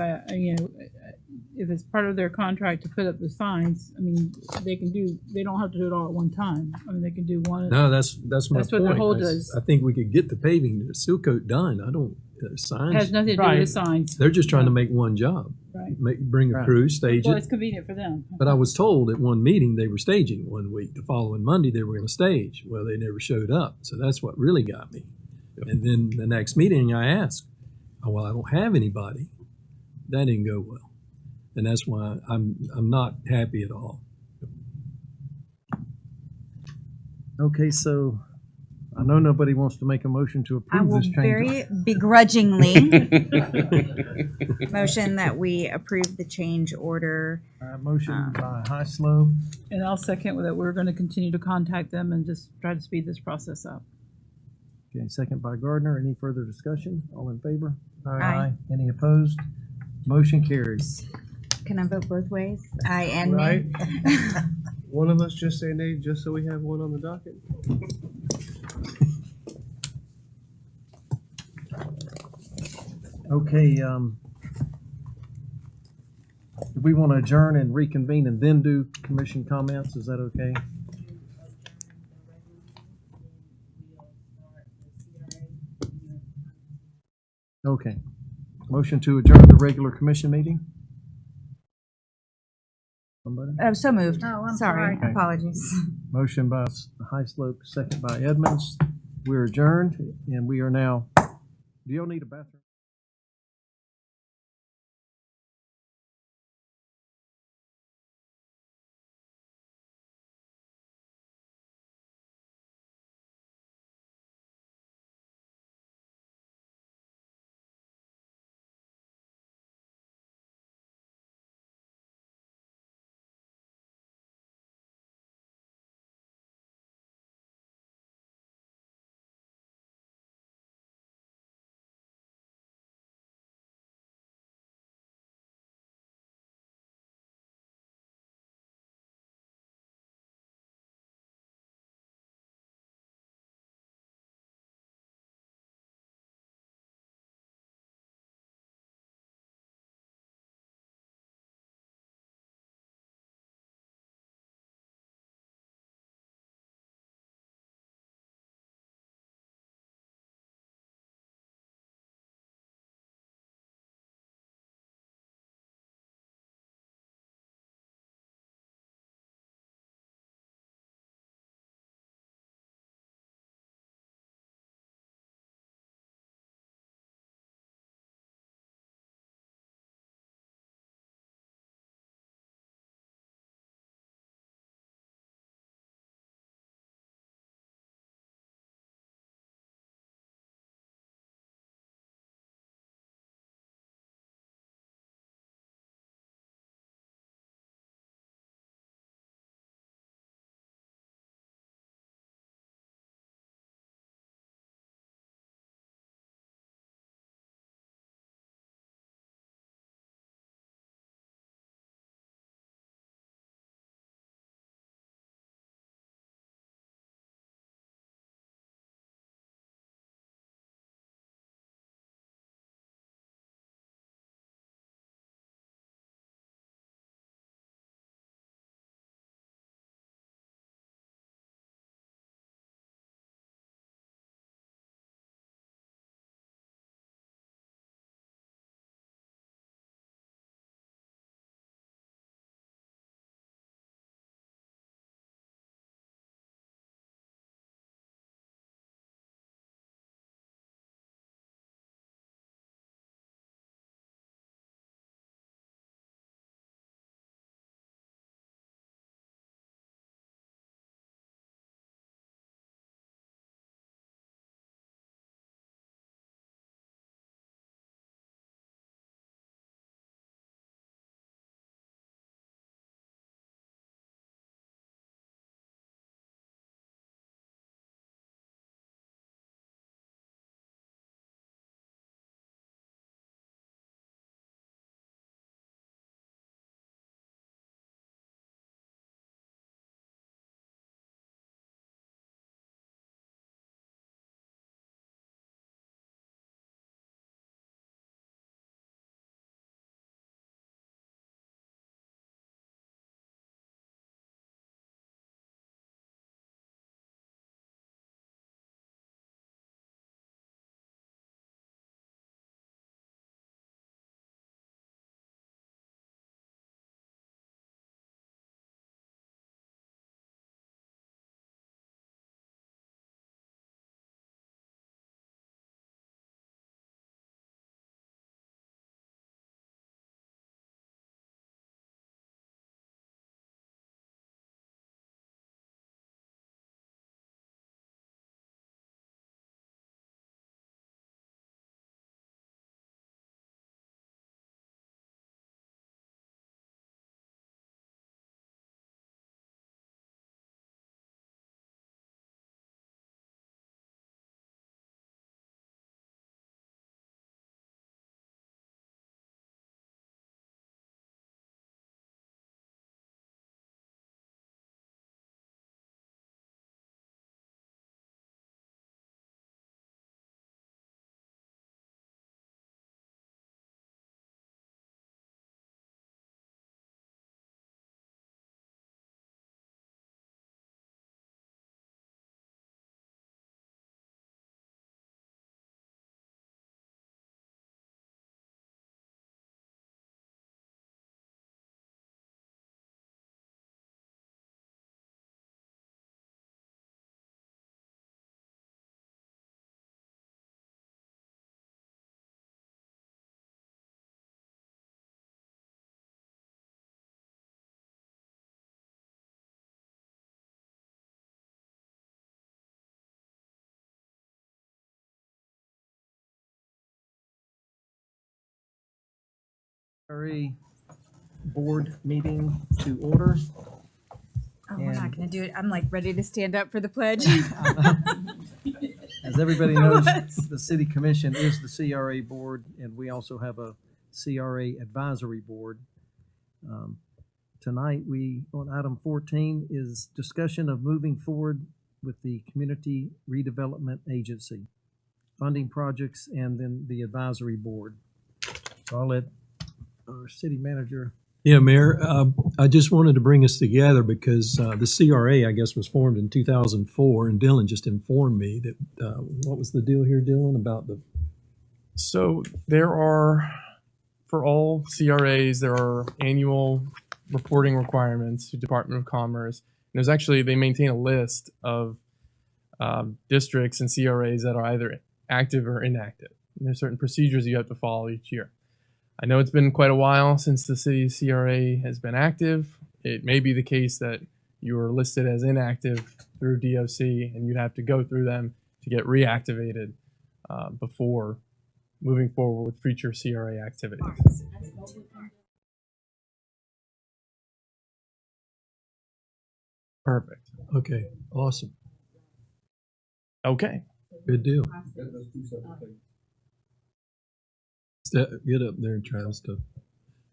if it's part of their contract to put up the signs, I mean, they don't have to do it all at one time. I mean, they can do one. No, that's my That's what point. their hold is. I think we could get the paving, the seal coat done. I don't, signs, Has nothing to do Right. with the signs. they're just trying to make one job. Right. Bring a Right. crew, stage Well, it. it's convenient for them. But I was told at one meeting they were staging one week. The following Monday they were going to stage. Well, they never showed up. So that's what really got me. And then the next meeting I asked, oh, well, I don't have anybody. That didn't go well. And that's why I'm not happy at all. okay, so I know nobody wants to make a motion to I approve will this change. very begrudgingly motion that we approve the change order. Motion by Highslow, And I'll second that we're going to continue to contact them and just try to speed this process up. okay, second by Gardner. Any further discussion? All in favor? Aye. Any opposed? Motion carries. Can I vote both ways? Aye and Right. nay? One of us just say nay just so we have one on the docket. Okay, do we want to adjourn and reconvene and then do commission comments? Is that okay? Okay. Motion to adjourn the regular commission meeting? Somebody? Oh, so moved. Oh, I'm Sorry. sorry. Apologies. Motion by Highslope, second by Edmonds. We're adjourned, and we are now, do y'all need a bathroom? CRA board meeting to order. Oh, we're not And- going to do it. I'm like ready to stand up for the pledge. As everybody knows, the city commission is the CRA board, and we also have a CRA advisory board. Tonight, on item 14 is discussion of moving forward with the Community Redevelopment Agency, funding projects, and then the advisory board. So I'll let our city manager. Yeah, Mayor, I just wanted to bring us together because the CRA, I guess, was formed in 2004, and Dylan just informed me that, what was the deal here, Dylan, about the... So there are, for all CRAs, there are annual reporting requirements to Department of Commerce. And there's actually, they maintain a list of districts and CRAs that are either active or inactive. And there's certain procedures you have to follow each year. I know it's been quite a while since the city's CRA has been active. It may be the case that you were listed as inactive through DOC and you'd have to go through them to get reactivated before moving forward with future CRA activities. Perfect. Okay, awesome. Okay. Good deal. Get up there and try and stuff.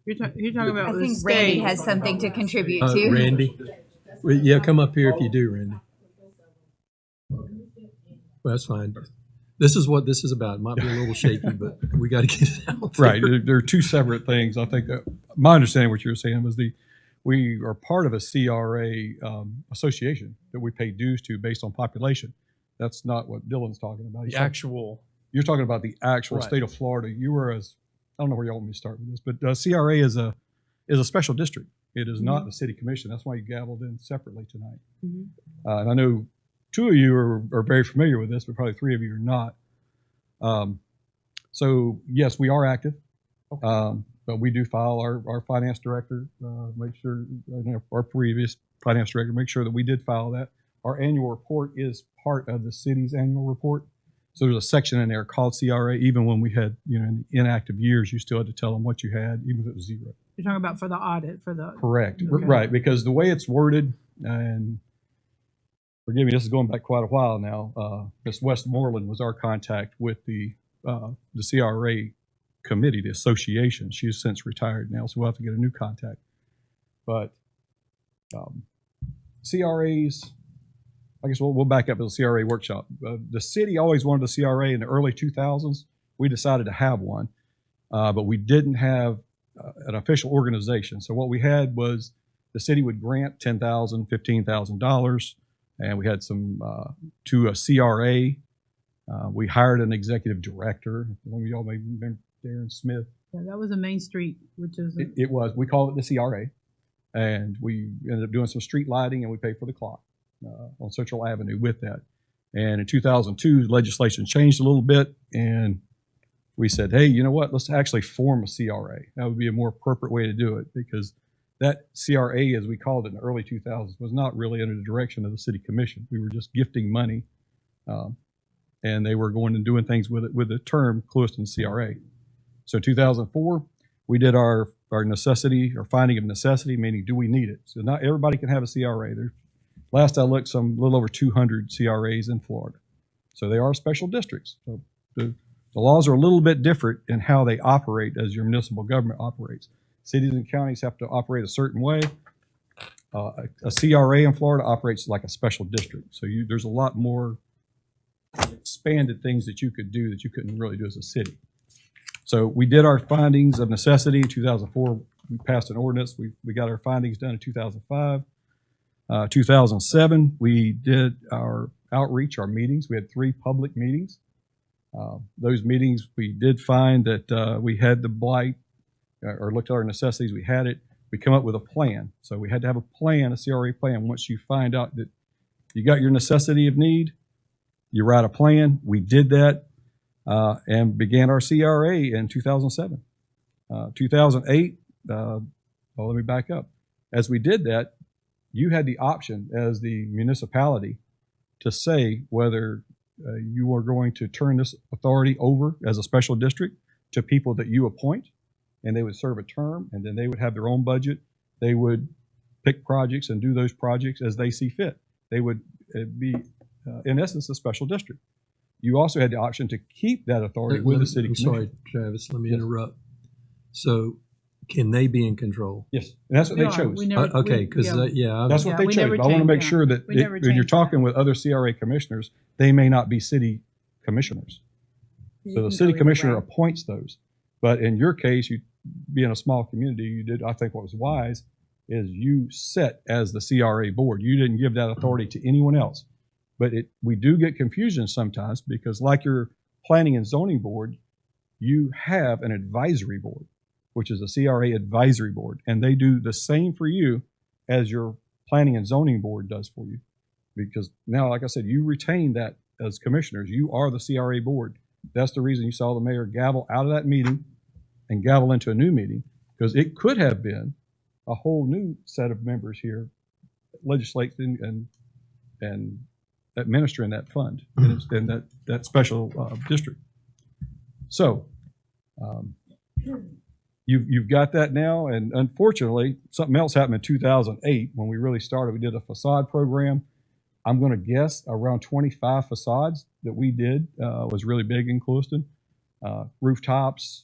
You're talking about I the think state. Randy has something to contribute to. Randy? Well, yeah, come up here if you do, Randy. Well, that's fine. This is what this is about. It might be a little shaky, but we got to get it out there. Right. There are two separate things. I think that my understanding of what you were saying was we are part of a CRA association that we pay dues to based on population. That's not what Dylan's talking about. You're talking about the actual Right. state of Florida. You were I don't know where you want me to start with this, but CRA is a special district. It is not the city commission. That's why you gabbled in separately tonight. And I know two of you are very familiar with this, but probably three of you are not. So yes, we are active. But we do file our finance director, make sure, our previous finance director, make sure that we did file that. Our annual report is part of the city's annual report. So there's a section in there called CRA. Even when we had, in inactive years, you still had to tell them what you had, even if it was zero. You're talking about for the audit, for the. Correct. Okay. Right. Because the way it's worded, and forgive me, this is going back quite a while now. Ms. Westmoreland was our contact with the CRA committee, the association. She has since retired now, so we'll have to get a new contact. But CRAs, I guess we'll back up to the CRA workshop. The city always wanted a CRA in the early 2000s. We decided to have one, but we didn't have an official organization. So what we had was the city would grant $10,000, $15,000, and we had some to a CRA. We hired an executive director. One of y'all may remember Darren Smith. Yeah, that was a Main Street, which is. It was. We called it the CRA, and we ended up doing some street lighting, and we paid for the clock on Central Avenue with that. And in 2002, legislation changed a little bit, and we said, hey, you know what? Let's actually form a CRA. That would be a more appropriate way to do it, because that CRA, as we called it in the early 2000s, was not really under the direction of the city commission. We were just gifting money, and they were going and doing things with it with the term Clewiston CRA. So 2004, we did our necessity, or finding of necessity, meaning do we need it? So not everybody can have a CRA. Last I looked, a little over 200 CRAs in Florida. So they are special districts. So the laws are a little bit different in how they operate as your municipal government operates. Cities and counties have to operate a certain way. A CRA in Florida operates like a special district. So there's a lot more expanded things that you could do that you couldn't really do as a city. So we did our findings of necessity in 2004. We passed an ordinance. We got our findings done in 2005. 2007, we did our outreach, our meetings. We had 3 public meetings. Those meetings, we did find that we had the blight, or looked at our necessities. We had it. We come up with a plan. So we had to have a plan, a CRA plan. Once you find out that you got your necessity of need, you write a plan. We did that and began our CRA in 2007. 2008, well, let me back up. As we did that, you had the option as the municipality to say whether you are going to turn this authority over as a special district to people that you appoint, and they would serve a term, and then they would have their own budget. They would pick projects and do those projects as they see fit. They would be, in essence, a special district. You also had the option to keep that authority with the city I'm commission. sorry, Travis, let me Yes. interrupt. So can they be in control? Yes, and that's what they chose. Okay, because, yeah. That's what they we chose. never But I want to make changed sure that We never when you're changed that. talking with other CRA commissioners, they may not be city commissioners. You So can the go city either commissioner way. appoints those. But in your case, you being a small community, you did, I think what was wise is you set as the CRA board. You didn't give that authority to anyone else. But we do get confusion sometimes because like your planning and zoning board, you have an advisory board, which is a CRA advisory board. And they do the same for you as your planning and zoning board does for you. Because now, like I said, you retain that as commissioners. You are the CRA board. That's the reason you saw the mayor gavel out of that meeting and gavel into a new meeting, because it could have been a whole new set of members here legislating and administering that fund in that special district. So you've got that now, and unfortunately, something else happened in 2008 when we really started. We did a facade program. I'm going to guess around 25 facades that we did was really big in Clewiston. Rooftops,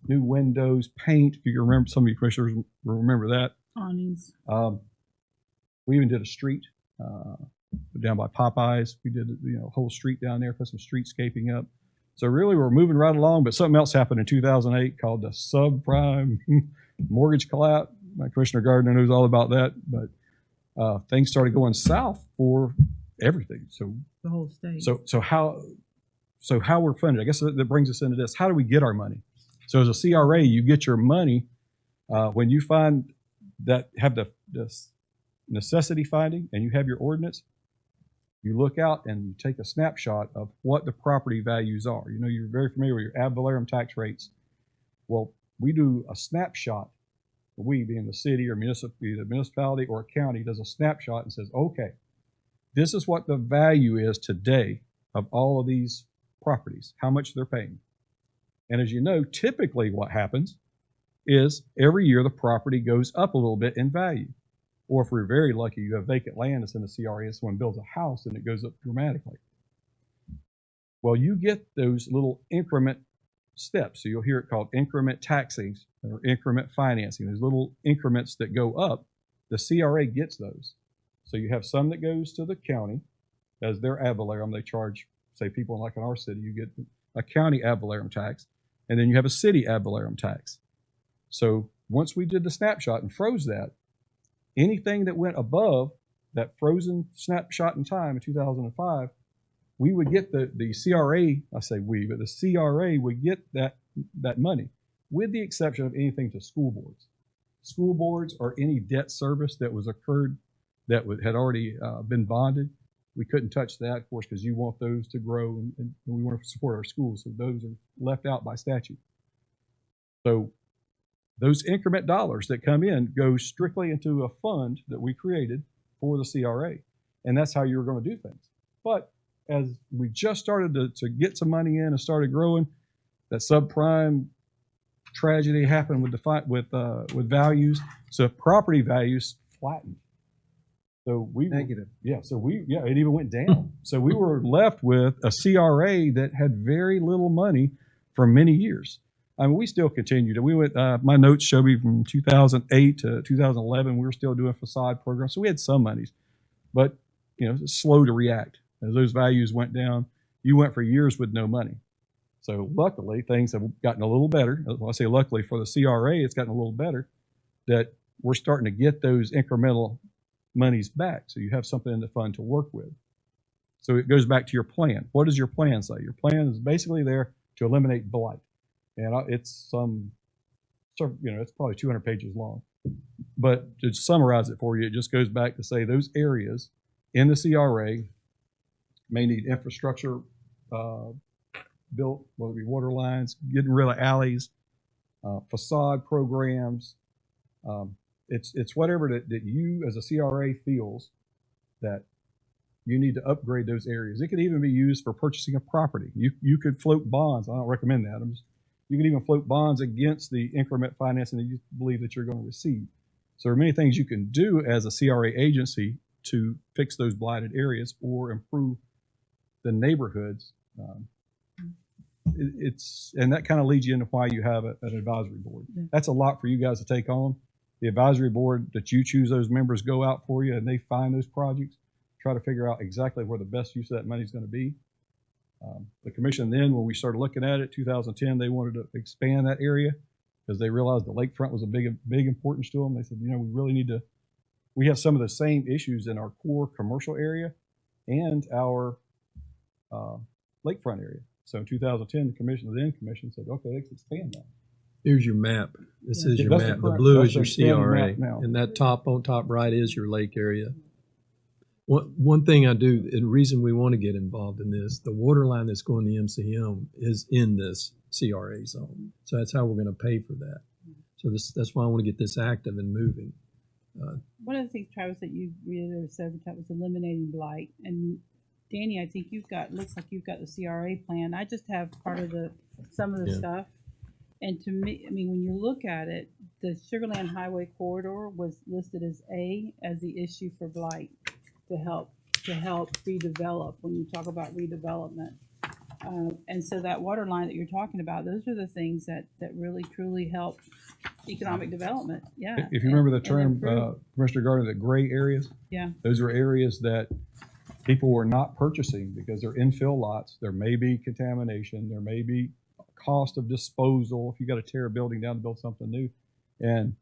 new windows, paint. If you remember, some of you commissioners will remember that. Awnings. We even did a street down by Popeyes. We did a whole street down there, put some streetscaping up. So really, we're moving right along. But something else happened in 2008 called the subprime mortgage collapse. My Commissioner Gardner knows all about that. But things started going south for everything. So The whole state. so how we're funded? I guess that brings us into this. How do we get our money? So as a CRA, you get your money when you find that have the necessity finding and you have your ordinance. You look out and you take a snapshot of what the property values are. You know, you're very familiar with your ad valorem tax rates. Well, we do a snapshot. We, being the city or municipality or a county, does a snapshot and says, okay, this is what the value is today of all of these properties, how much they're paying. And as you know, typically what happens is every year the property goes up a little bit in value. Or if we're very lucky, you have vacant land that's in the CRA, someone builds a house and it goes up dramatically. Well, you get those little increment steps. So you'll hear it called increment taxing or increment financing. There's little increments that go up. The CRA gets those. So you have some that goes to the county as their ad valorem. They charge, say, people like in our city, you get a county ad valorem tax, and then you have a city ad valorem tax. So once we did the snapshot and froze that, anything that went above that frozen snapshot in time in 2005, we would get the CRA, I say we, but the CRA would get that money, with the exception of anything to school boards. School boards or any debt service that was occurred that had already been bonded, we couldn't touch that, of course, because you want those to grow and we want to support our schools, so those are left out by statute. So those increment dollars that come in go strictly into a fund that we created for the CRA. And that's how you're going to do things. But as we just started to get some money in and started growing, that subprime tragedy happened with values. So property values flattened. So negative. Yeah. So it even went down. So we were left with a CRA that had very little money for many years. I mean, we still continued. We went. My notes show me from 2008 to 2011, we were still doing facade programs, so we had some monies, but it's slow to react as those values went down. You went for years with no money. So luckily, things have gotten a little better. When I say luckily for the CRA, it's gotten a little better. That we're starting to get those incremental monies back, so you have something in the fund to work with. So it goes back to your plan. What does your plan say? Your plan is basically there to eliminate blight. And it's it's probably 200 pages long. But to summarize it for you, it just goes back to say those areas in the CRA may need infrastructure built, whether it be water lines, getting rid of alleys, facade programs. It's whatever that you as a CRA feels that you need to upgrade those areas. It could even be used for purchasing a property. You could float bonds. I don't recommend that. You can even float bonds against the increment financing that you believe that you're going to receive. So there are many things you can do as a CRA agency to fix those blighted areas or improve the neighborhoods. And that kind of leads you into why you have an advisory board. That's a lot for you guys to take on. The advisory board that you choose, those members go out for you and they find those projects, try to figure out exactly where the best use of that money is going to be. The commission then, when we started looking at it, 2010, they wanted to expand that area because they realized the lakefront was a big importance to them. They said, we really need to, we have some of the same issues in our core commercial area and our lakefront area. So in 2010, the commission said, okay, let's expand that. Here's your map. This is your That's map. The correct. blue That's is your the standing CRA, map now. and that on top right is your lake area. One thing I do, and the reason we want to get involved in this, the water line that's going to MCM is in this CRA zone. So that's how we're going to pay for that. So that's why I want to get this active and moving. One of the things, Travis, that you really said was eliminating blight. And Danny, I think looks like you've got the CRA plan. I just have part of some of the stuff. And to me, I mean, when you look at it, the Sugarland Highway corridor was listed as the issue for blight to help redevelop when you talk about redevelopment. And so that water line that you're talking about, those are the things that really truly help economic development. Yeah. If you remember the term, Commissioner Gardner, the gray areas, those are areas that people were not purchasing because they're infill lots. There may be contamination. There may be cost of disposal if you got to tear a building down to build something new. And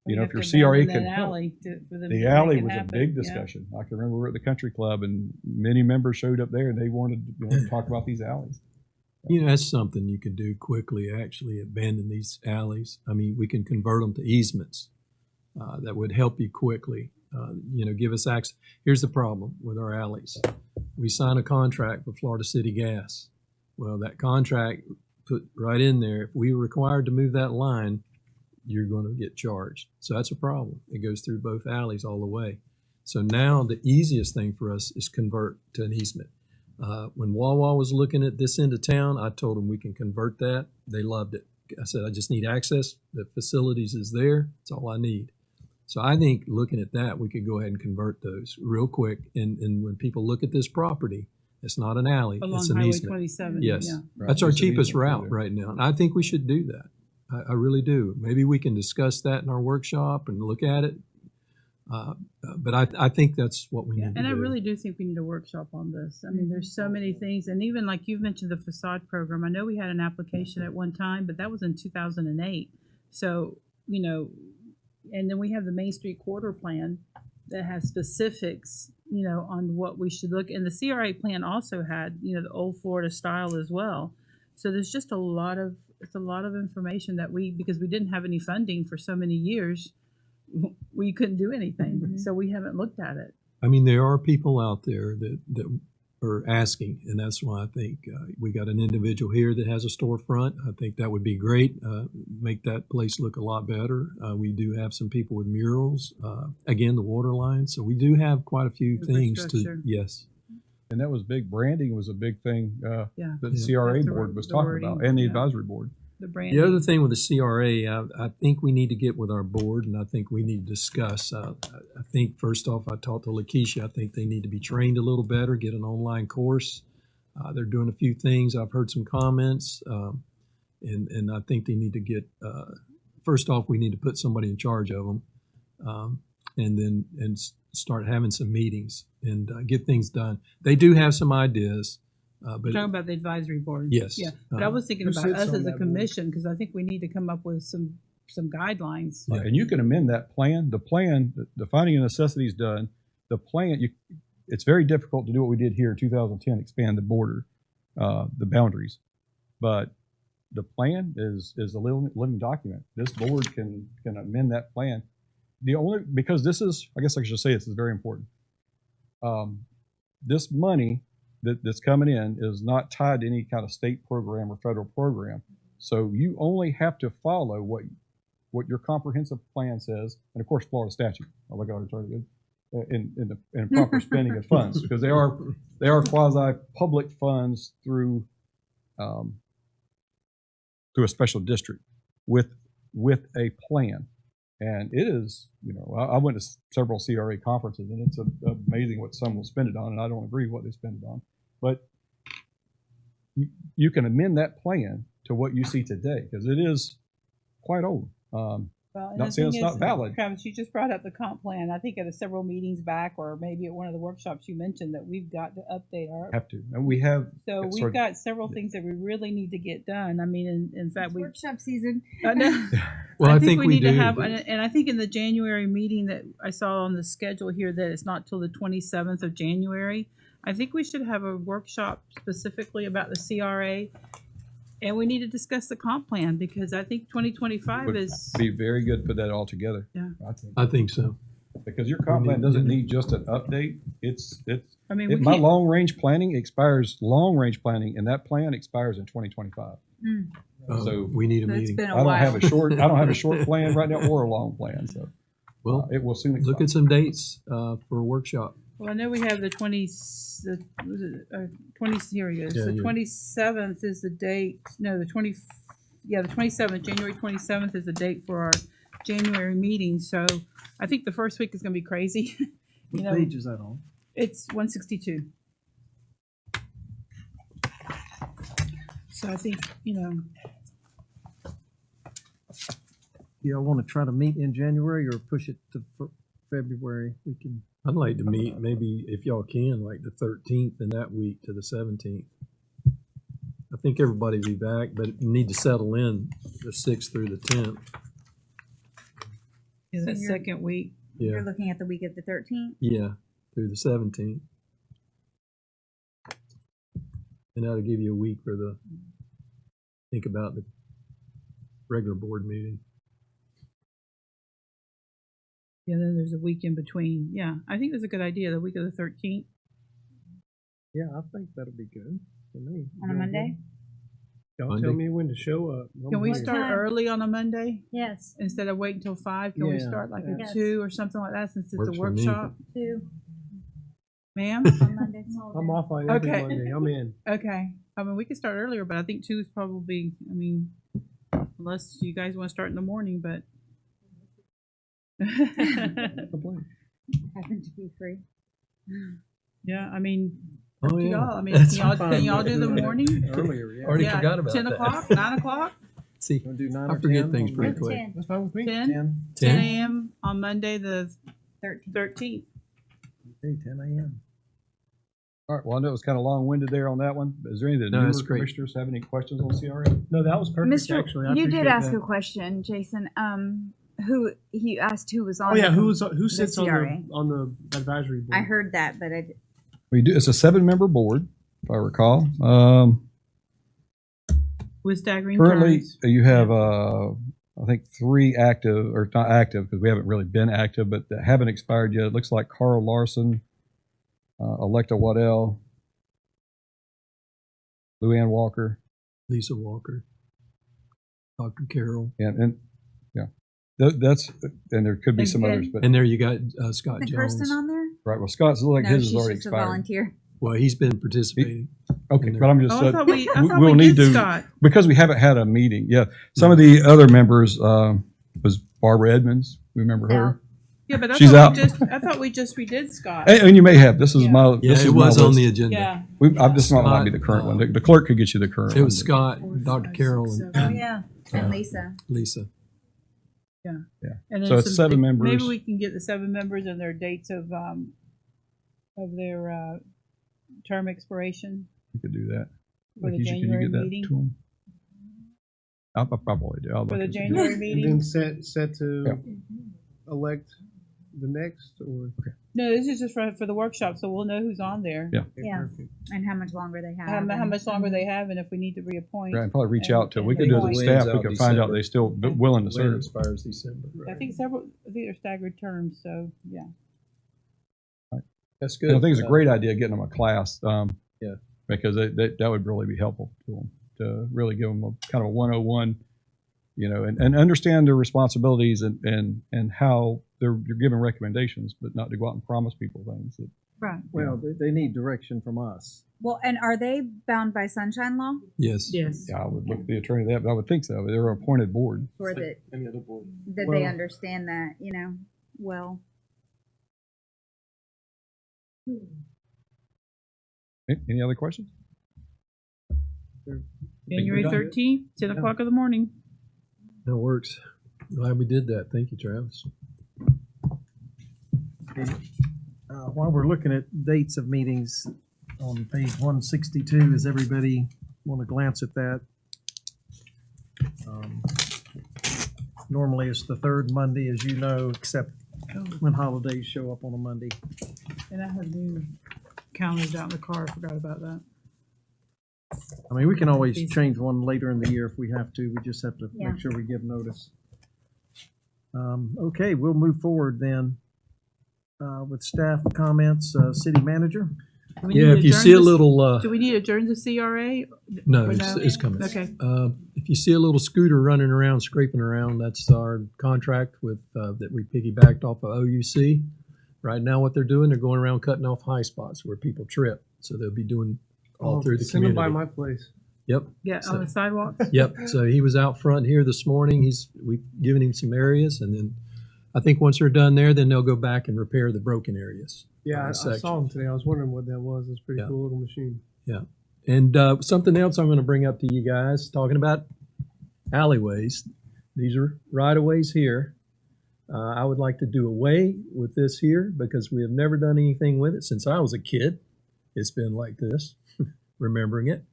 if your CRA can help, the alley was a big discussion. I can remember we were at the country club and many members showed up there and they wanted to talk about these alleys. That's something you can do quickly, actually, abandon these alleys. I mean, we can convert them to easements. That would help you quickly. Give us access. Here's the problem with our alleys. We sign a contract with Florida City Gas. Well, that contract put right in there, if we were required to move that line, you're going to get charged. So that's a problem. It goes through both alleys all the way. So now the easiest thing for us is convert to an easement. When Wawa was looking at this end of town, I told them we can convert that. They loved it. I said, I just need access. The facilities is there. That's all I need. So I think looking at that, we could go ahead and convert those real quick. And when people look at this property, it's not an alley. Along it's an Highway easement. 27. Yes. Yeah. Right. That's our It's an cheapest easement route there. right now. And I think we should do that. I really do. Maybe we can discuss that in our workshop and look at it. But I think that's what we need to And do. I really do think we need a workshop on this. I mean, there's so many things. And even like you've mentioned the facade program, I know we had an application at one time, but that was in 2008. So, and then we have the Main Street Corridor Plan that has specifics, on what we should look. And the CRA plan also had, the old Florida style as well. So there's just a lot of information that because we didn't have any funding for so many years, we couldn't do anything. Mm-hmm. So we haven't looked at it. I mean, there are people out there that are asking, and that's why I think we got an individual here that has a storefront. I think that would be great. Make that place look a lot better. We do have some people with murals. Again, the water line. So we do have quite a few things to, yes. And that was big. Branding was a big thing that the CRA That's board was the talking wording, about, and the yeah. advisory board. The brand. The other thing with the CRA, I think we need to get with our board, and I think we need to discuss. I think first off, I talked to Lakeisha. I think they need to be trained a little better, get an online course. They're doing a few things. I've heard some comments, and I think they need to get. First off, we need to put somebody in charge of them, and start having some meetings and get things done. They do have some ideas. But You're talking about the advisory board. Yes. Yeah. But I was thinking Who about sits us on as a that board? commission, because I think we need to come up with some guidelines. Yeah, and you can amend that plan. The finding of necessity is done. The plan, it's very difficult to do what we did here in 2010, expand the border, the boundaries. But the plan is a living document. This board can amend that plan. Because this is, I guess I should say this is very important. This money that's coming in is not tied to any kind of state program or federal program. So you only have to follow what your comprehensive plan says, and of course Florida statute. I look at it in proper spending of funds, because they are quasi public funds through through a special district with a plan. And it is, I went to several CRA conferences, and it's amazing what some will spend it on, and I don't agree with what they spend it on. But you can amend that plan to what you see today, because it is quite old. Well, Not saying it's not valid. Travis, you just brought up the comp plan. I think at several meetings back, or maybe at one of the workshops, you mentioned that we've got to update our. Have to, and we have. So we've got several things that we really need to get done. I mean, in fact, we Workshop season. Well, I think we need to do. have, and I think in the January meeting that I saw on the schedule here that it's not till the 27th of January. I think we should have a workshop specifically about the CRA. And we need to discuss the comp plan, because I think 2025 Would is. be very good to put that all together. Yeah. I think so. Because your comp plan doesn't need just an update. I mean, we My can't. long range planning, and that plan expires in 2025. So we need a So it's meeting. been a I don't while. have a short plan right now or a long plan. So Well, it will soon expire. look at some dates for a workshop. Well, I know we have the 20. Here it is. Yeah, The yeah. 27th is the date. No, the 20. Yeah, the 27th. January 27th is the date for our January meeting. So I think the first week is going to be crazy. What page is that on? It's 162. So I think, Y'all want to try to meet in January or push it to February? We can. I'd like to meet maybe, if y'all can, like the 13th and that week to the 17th. I think everybody will be back, but you need to settle in the 6th through the 10th. yeah, that you're- second week. Yeah, You're looking at the week of the 13th. yeah, through the 17th. And that'll give you a week for think about the regular board meeting. Yeah, then there's a week in between. Yeah, I think that's a good idea. The week of the 13th. Yeah, I think that'll be good for me. On a Monday? Y'all Monday? tell me when to show up. Can we I'm here. start time? early on a Monday Yes, instead of waiting until 5? Can we Yeah. start like at Yes. 2 or something like that, since it's Works a for me. workshop? 2 Ma'am? on Monday. I'm off on every Okay. Monday. I'm in. Okay. I mean, we could start earlier, but I think 2 is probably, unless you guys want to start in the morning, but. Happen to be free. Yeah, I mean, Oh, up to yeah. y'all. I mean, That's can y'all do the morning? Earlier, yeah. Already Yeah, forgot about 10 that. o'clock, 9 o'clock, See, Want to do 9 I or forget 10 things on pretty Monday? quick. 10, That's fine with me. 10, 10. 10 a.m. on Monday, the 13th. 13th. Okay, 10 a.m. All right. Well, I know it was kind of long-winded there on that one. Is there any of the No, newer that's great. commissioners have any questions on CRA? No, that was perfect. Mr. Actually, I you did appreciate ask that. a question, Jason. Who he asked who was on? Oh yeah, the who sits on CRA. the advisory board? I heard that, but I We do. It's a 7-member board, if I recall. With staggering Currently, terms. you have, I think, 3 active, or not active, because we haven't really been active, but that haven't expired yet. It looks like Carl Larson, Electa Waddell, Luann Walker, Lisa Walker, Dr. Carroll, and yeah, that's, and there could be some And- others, but and there you got Scott the Jones. person on there? right. Well, Scott's like No, his she's is already just a expired. volunteer. Well, he's been participating. Okay, but I'm just Oh, I thought we, I thought we'll we need did to Scott. because we haven't had a meeting. Yeah, some of the other members was Barbara Edmonds. Remember her? Yeah, but She's out. I thought we just redid Scott. And you may have. This is Yeah. my. Yeah, this it is my was on list. the agenda. Yeah. This might not be the current Scott, one. The clerk could get you the current It one. was Scott, Dr. Carroll, and Oh, yeah. And Lisa. Lisa. And So then it's 7 members. Maybe we can get the 7 members and their dates of their term expiration. You could do that. For the Lakeisha, can you January get that meeting? to 'em? I'll probably do. I'll For look the into it. January And meeting. then set to Yeah. elect the next, or No, this is just for the workshop, so we'll know who's on there. Yeah. okay, Yeah. perfect. And how much longer they have. How and- much longer they have, and if we need to reappoint. Right, and probably reach And- out to. We and could do as a appoint. staff. We Out could find out December. they still willing to When it serve. expires December. I think they're staggered terms, so yeah. That's And good. I think it's a great idea getting them a class. Yeah. Because that would really be helpful to them to really give them a kind of a 101, and understand their responsibilities and how you're giving recommendations, but not to go out and promise people things. Right. Well, they need direction from us. Well, and are they bound by sunshine law? Yes. Yes. Yeah, I would look at the attorney that, but I would think so. They're an appointed board. Or that, Any other board? that Well- they understand that, well. Any other questions? January 13th, 10 o'clock in the morning. That works. Glad we did that. Thank you, Travis. While we're looking at dates of meetings on page 162, does everybody want to glance at that? Normally it's the third Monday, as you know, except when holidays show up on a Monday. And I have new calendars out in the car. I forgot about that. I mean, we can always change one later in the year if we have to. We just have to Yeah. make sure we give notice. Okay, we'll move forward then with staff comments. City manager? Do we Yeah, need if to you adjourn see a this- little, Do we need to adjourn the CRA? no, Or it's coming. Okay. If you see a little scooter running around, scraping around, that's our contract with, that we piggybacked off of OUC. Right now, what they're doing, they're going around cutting off high spots where people trip. So they'll be doing all through the Send them by community. my place. Yep. Yeah, So- on the sidewalks? Yep. So he was out front here this morning. We've given him some areas, and then I think once they're done there, then they'll go back and repair the broken areas. Yeah, I section. saw them today. I was wondering what that was. It's a pretty Yeah. cool little machine. And something else I'm going to bring up to you guys, talking about alleyways. These are right-of-ways here. I would like to do away with this here because we have never done anything with it since I was a kid. It's been like this, remembering it.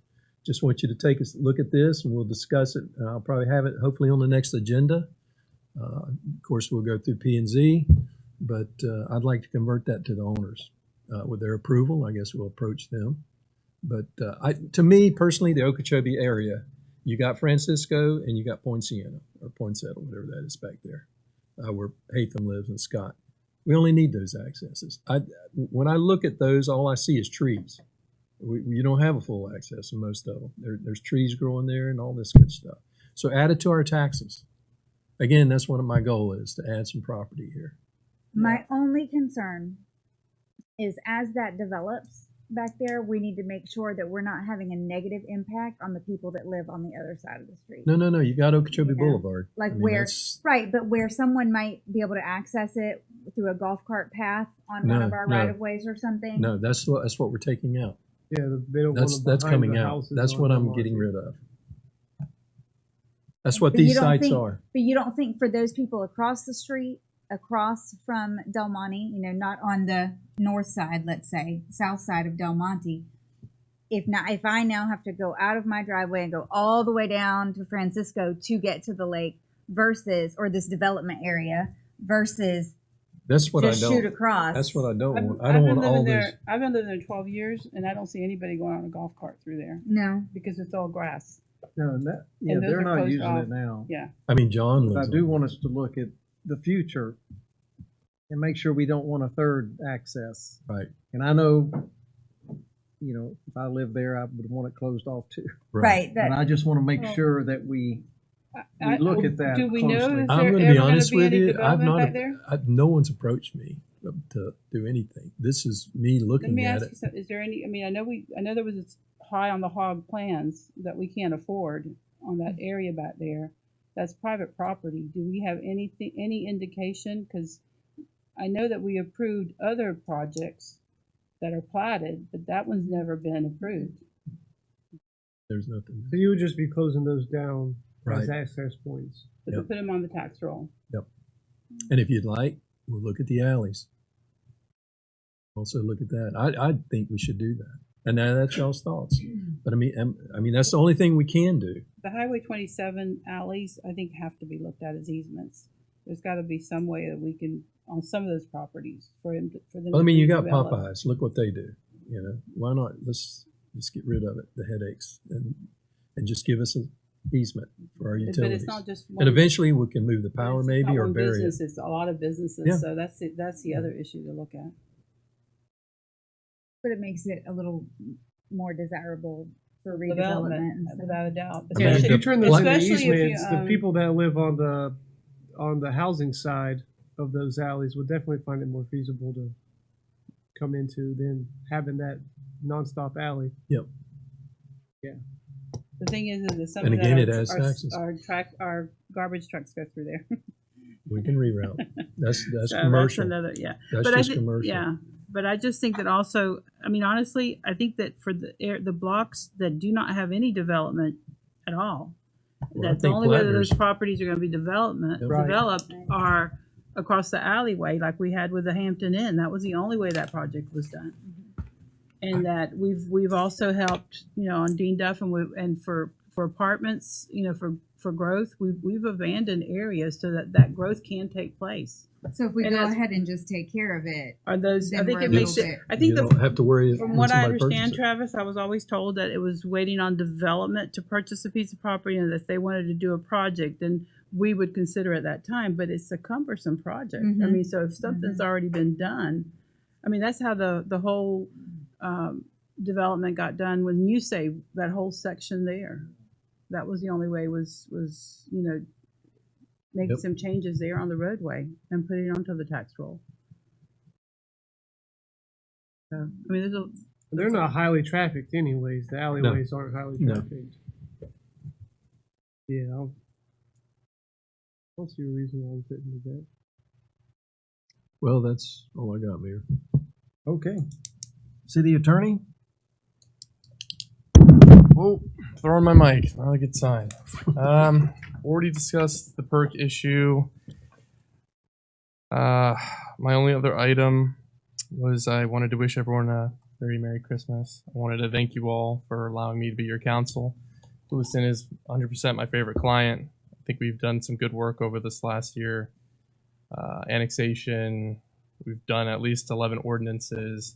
Just want you to take a look at this and we'll discuss it. I'll probably have it hopefully on the next agenda. Of course, we'll go through P&Z, but I'd like to convert that to the owners. With their approval, I guess we'll approach them. But to me personally, the Okeechobee area, you got Francisco and you got Poinciana or Poinsetta, whatever that is back there, where Hatham lives and Scott. We only need those accesses. When I look at those, all I see is trees. You don't have a full access in most of them. There's trees growing there and all this good stuff. So add it to our taxes. Again, that's one of my goals is to add some property here. My only concern is as that develops back there, we need to make sure that we're not having a negative impact on the people that live on the other side of the street. No. You got Okeechobee You know, Boulevard. Like I mean, where, that's- right, but where someone might be able to access it through a golf cart path on one No, of our no. right of ways or something. No, that's what we're taking out. Yeah, they don't want them That's behind coming the out. houses That's on what I'm Belmont. getting rid of. That's what But you these don't sites think- are. But you don't think for those people across the street, across from Del Monte, not on the north side, let's say, south side of Del Monte, if I now have to go out of my driveway and go all the way down to Francisco to get to the lake versus, or this development area versus That's what just I shoot don't. across. That's what I don't want. I I've don't been want all living this. there. I've been living there 12 years, and I don't see anybody going on a golf cart through there No. because it's all grass. No, And those they're are not closed using off. it now. Yeah. I mean, John But I lives. do on want it. us to look at the future and make sure we don't want a third access. Right. And I know, if I lived there, I would want it closed off too. Right. But I just want to make Well- sure that we I- look at that Do we know? closely. Is I'm there going to ever be gonna honest with any you. I've development not. back there? No one's approached me to do anything. This is me Let looking me at ask it. you something. Is there any? I mean, I know there was this high on the hog plans that we can't afford on that area back there. That's private property. Do we have any indication? Because I know that we approved other projects that are platted, but that one's never been approved. There's nothing. So you would just be closing those down as Right. access points. But Yep. to put them on the tax roll. And if you'd like, we'll look at the alleys. Also look at that. I think we should do that. And now that's y'all's thoughts. But I mean, that's the only thing we can do. The Highway 27 alleys, I think, have to be looked at as easements. There's got to be some way that we can on some of those properties for them. Well, I mean, to you got develop. Popeyes. Look what they do. Why not? Let's get rid of it, the headaches, and just give us an easement for our utilities. But it's not just one. And eventually we can move the power it's maybe not or one bury business, it. It's a lot of businesses, Yeah. so that's the other issue to look at. But it makes it a little more desirable for redevelopment. Development, and stuff. without a doubt. Yeah, if Especially you turn those into especially if you, easements, the um, people that live on the housing side of those alleys would definitely find it more feasible to come into than having that nonstop alley. Yep. The thing is that some And of again, that it has taxes. our garbage trucks go through there. We can reroute. That's So commercial. That's another, yeah. That's But just I commercial. Yeah, but I just think that also, I mean, honestly, I think that for the blocks that do not have any development at all, Well, I that the think only way that those Plattner's- properties are going to be Right. developed are across the alleyway, like we had with the Hampton Inn. That was the only way that project was done. And that we've also helped, on Dean Duff and for apartments, for growth, we've abandoned areas so that growth can take place. So if we And go that's- ahead and just take care of it, Are those? I Then think we're it a makes little it. bit- I think You don't have to worry from when what I somebody understand, purchases it. Travis, I was always told that it was waiting on development to purchase a piece of property, and that if they wanted to do a project, then we would consider at that time. But it's a cumbersome project. I Mhm. mean, so if something's already been done, I mean, that's how the whole development got done. When you say that whole section there, that was the only way was making Yep. some changes there on the roadway and putting it onto the tax roll. So, I mean, They're not highly trafficked anyways. The alleyways aren't highly No. trafficked. Yeah, I don't see a reason why we couldn't do that. Well, that's all I got, Mayor. Okay. City Attorney? Whoa, throwing my mic. Not a good sign. Already discussed the perk issue. My only other item was I wanted to wish everyone a very Merry Christmas. I wanted to thank you all for allowing me to be your counsel. Clewiston is 100% my favorite client. I think we've done some good work over this last year. Annexation, we've done at least 11 ordinances.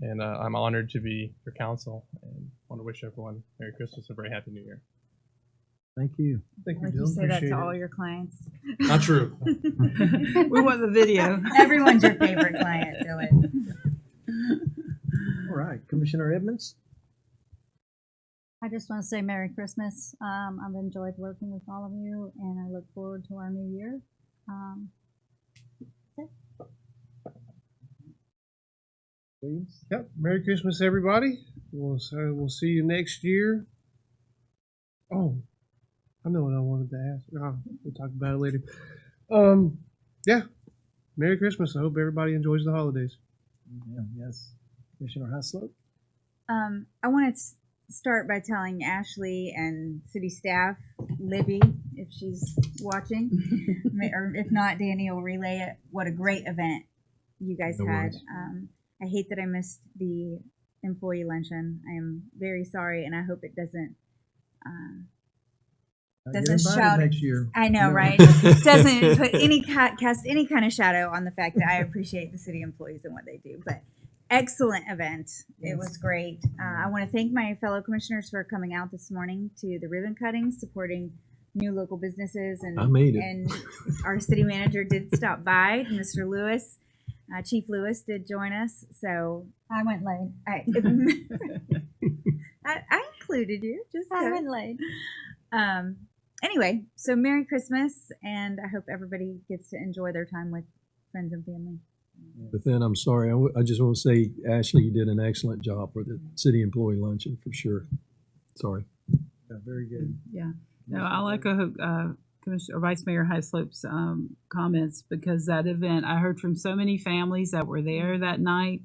And I'm honored to be your counsel and want to wish everyone Merry Christmas and a very Happy New Year. Thank you. Thank like you say that to all your clients. Not true. we want the video. Everyone's your favorite client, Dylan. All right, Commissioner Edmonds? I just want to say Merry Christmas. I've enjoyed working with all of you, and I look forward to our new year. Yep. Merry Christmas, everybody. We'll see you next year. Oh, I know what I wanted to ask. We'll talk about it later. Yeah. Merry Christmas. I hope everybody enjoys the holidays. Yeah, yes. Commissioner Haslop? I want to start by telling Ashley and city staff, Libby, if she's watching, or if not, Danny will relay it. What a great event you guys No had. worries. I hate that I missed the employee luncheon. I am very sorry, and I hope it doesn't You're doesn't invited shout. next year. I know, No. right? Doesn't put cast any kind of shadow on the fact that I appreciate the city employees and what they do. But excellent event. It was great. I want to thank my fellow commissioners for coming out this morning to the ribbon cutting, supporting new local businesses, and I made it. And our city manager did stop by, Mr. Lewis. Chief Lewis did join us, so I went late. I included you. Just I so. went late. Anyway, so Merry Christmas, and I hope everybody gets to enjoy their time with friends and family. But then I'm sorry, I just want to say, Ashley, you did an excellent job for the city employee luncheon for sure. Sorry. Yeah, very good. Yeah. No, I'll echo Commissioner or Vice Mayor Hyslop's comments, because that event, I heard from so many families that were there that night,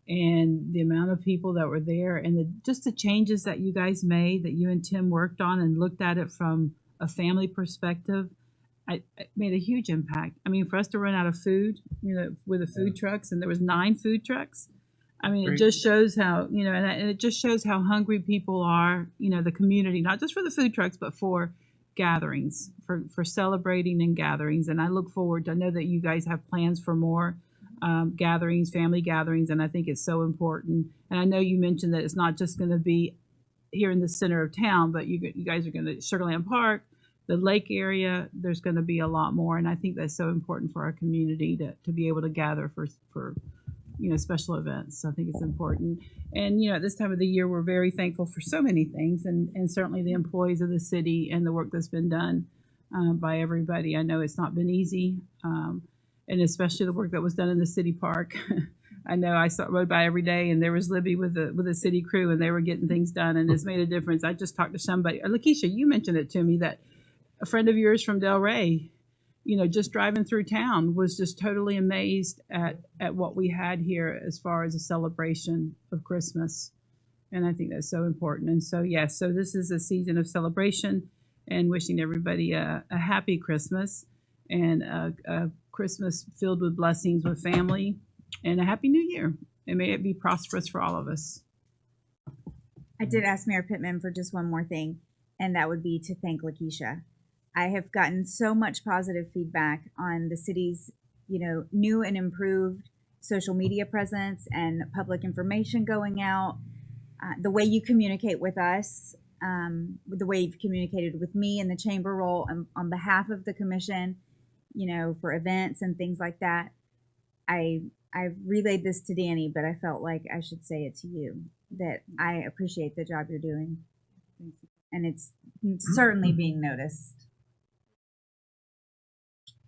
and the amount of people that were there, and just the changes that you guys made, that you and Tim worked on and looked at it from a family perspective. It made a huge impact. I mean, for us to run out of food, with the food trucks, and there was 9 food trucks. I mean, it just shows how, and it just shows how hungry people are, the community, not just for the food trucks, but for gatherings, for celebrating and gatherings. And I look forward to, I know that you guys have plans for more gatherings, family gatherings, and I think it's so important. And I know you mentioned that it's not just going to be here in the center of town, but you guys are going to Sugar Land Park, the lake area. There's going to be a lot more, and I think that's so important for our community to be able to gather for special events. So I think it's important. And at this time of the year, we're very thankful for so many things, and certainly the employees of the city and the work that's been done by everybody. I know it's not been easy, and especially the work that was done in the city park. I know I rode by every day, and there was Libby with the city crew, and they were getting things done, and it's made a difference. I just talked to somebody, Lakeisha, you mentioned it to me, that a friend of yours from Del Rey, just driving through town, was just totally amazed at what we had here as far as a celebration of Christmas. And I think that's so important. And so, yes, so this is a season of celebration, and wishing everybody a happy Christmas and a Christmas filled with blessings with family, and a happy new year. And may it be prosperous for all of us. I did ask Mayor Pittman for just one more thing, and that would be to thank Lakeisha. I have gotten so much positive feedback on the city's, new and improved social media presence and public information going out. The way you communicate with us, the way you've communicated with me in the chamber role on behalf of the commission, for events and things like that. I relayed this to Danny, but I felt like I should say it to you, that I appreciate the job you're doing. And it's certainly being noticed.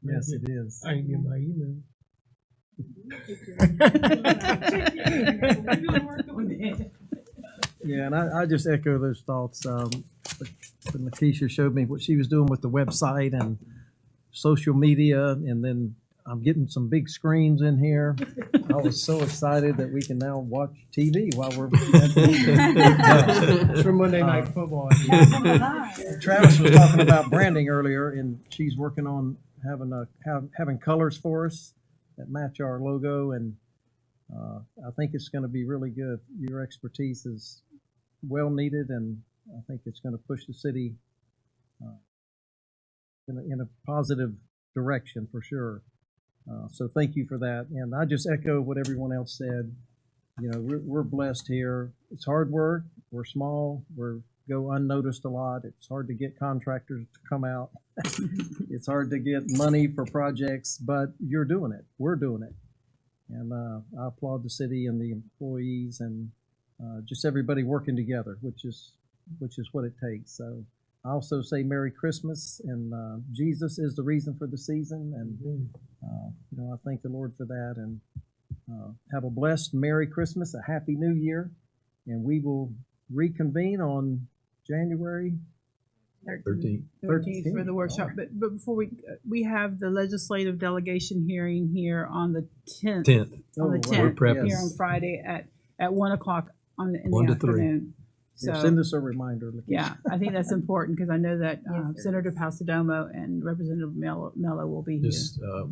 Yes, it is. I didn't get my email. Yeah, and I just echo those thoughts. When Lakeisha showed me what she was doing with the website and social media, and then I'm getting some big screens in here. I was so excited that we can now watch TV while we're. It's for Monday Night Football. Travis was talking about branding earlier, and she's working on having colors for us that match our logo, and I think it's going to be really good. Your expertise is well needed, and I think it's going to push the city in a positive direction for sure. So thank you for that. And I just echo what everyone else said. We're blessed here. It's hard work. We're small. We go unnoticed a lot. It's hard to get contractors to come out. It's hard to get money for projects, but you're doing it. We're doing it. And I applaud the city and the employees and just everybody working together, which is what it takes. So I also say Merry Christmas, and Jesus is the reason for the season, and I thank the Lord for that, and have a blessed Merry Christmas, a Happy New Year, and we will reconvene on January 13th. 13th for the workshop. But before we have the legislative delegation hearing here on the 10th. On the 10th, here on Friday at 1 o'clock in the afternoon. So send us a reminder. Yeah, I think that's important, because I know that Senator Pasadomo and Representative Mello will be here.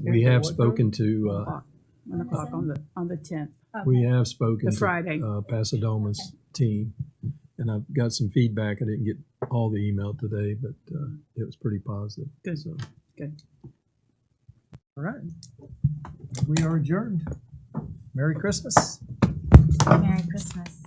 We have spoken to 1 o'clock on the 10th. we have spoken The Friday. to Pasadoma's team, and I've got some feedback. I didn't get all the email today, but it was pretty positive. Good. So. Good. All right. We are adjourned. Merry Christmas. Merry Christmas.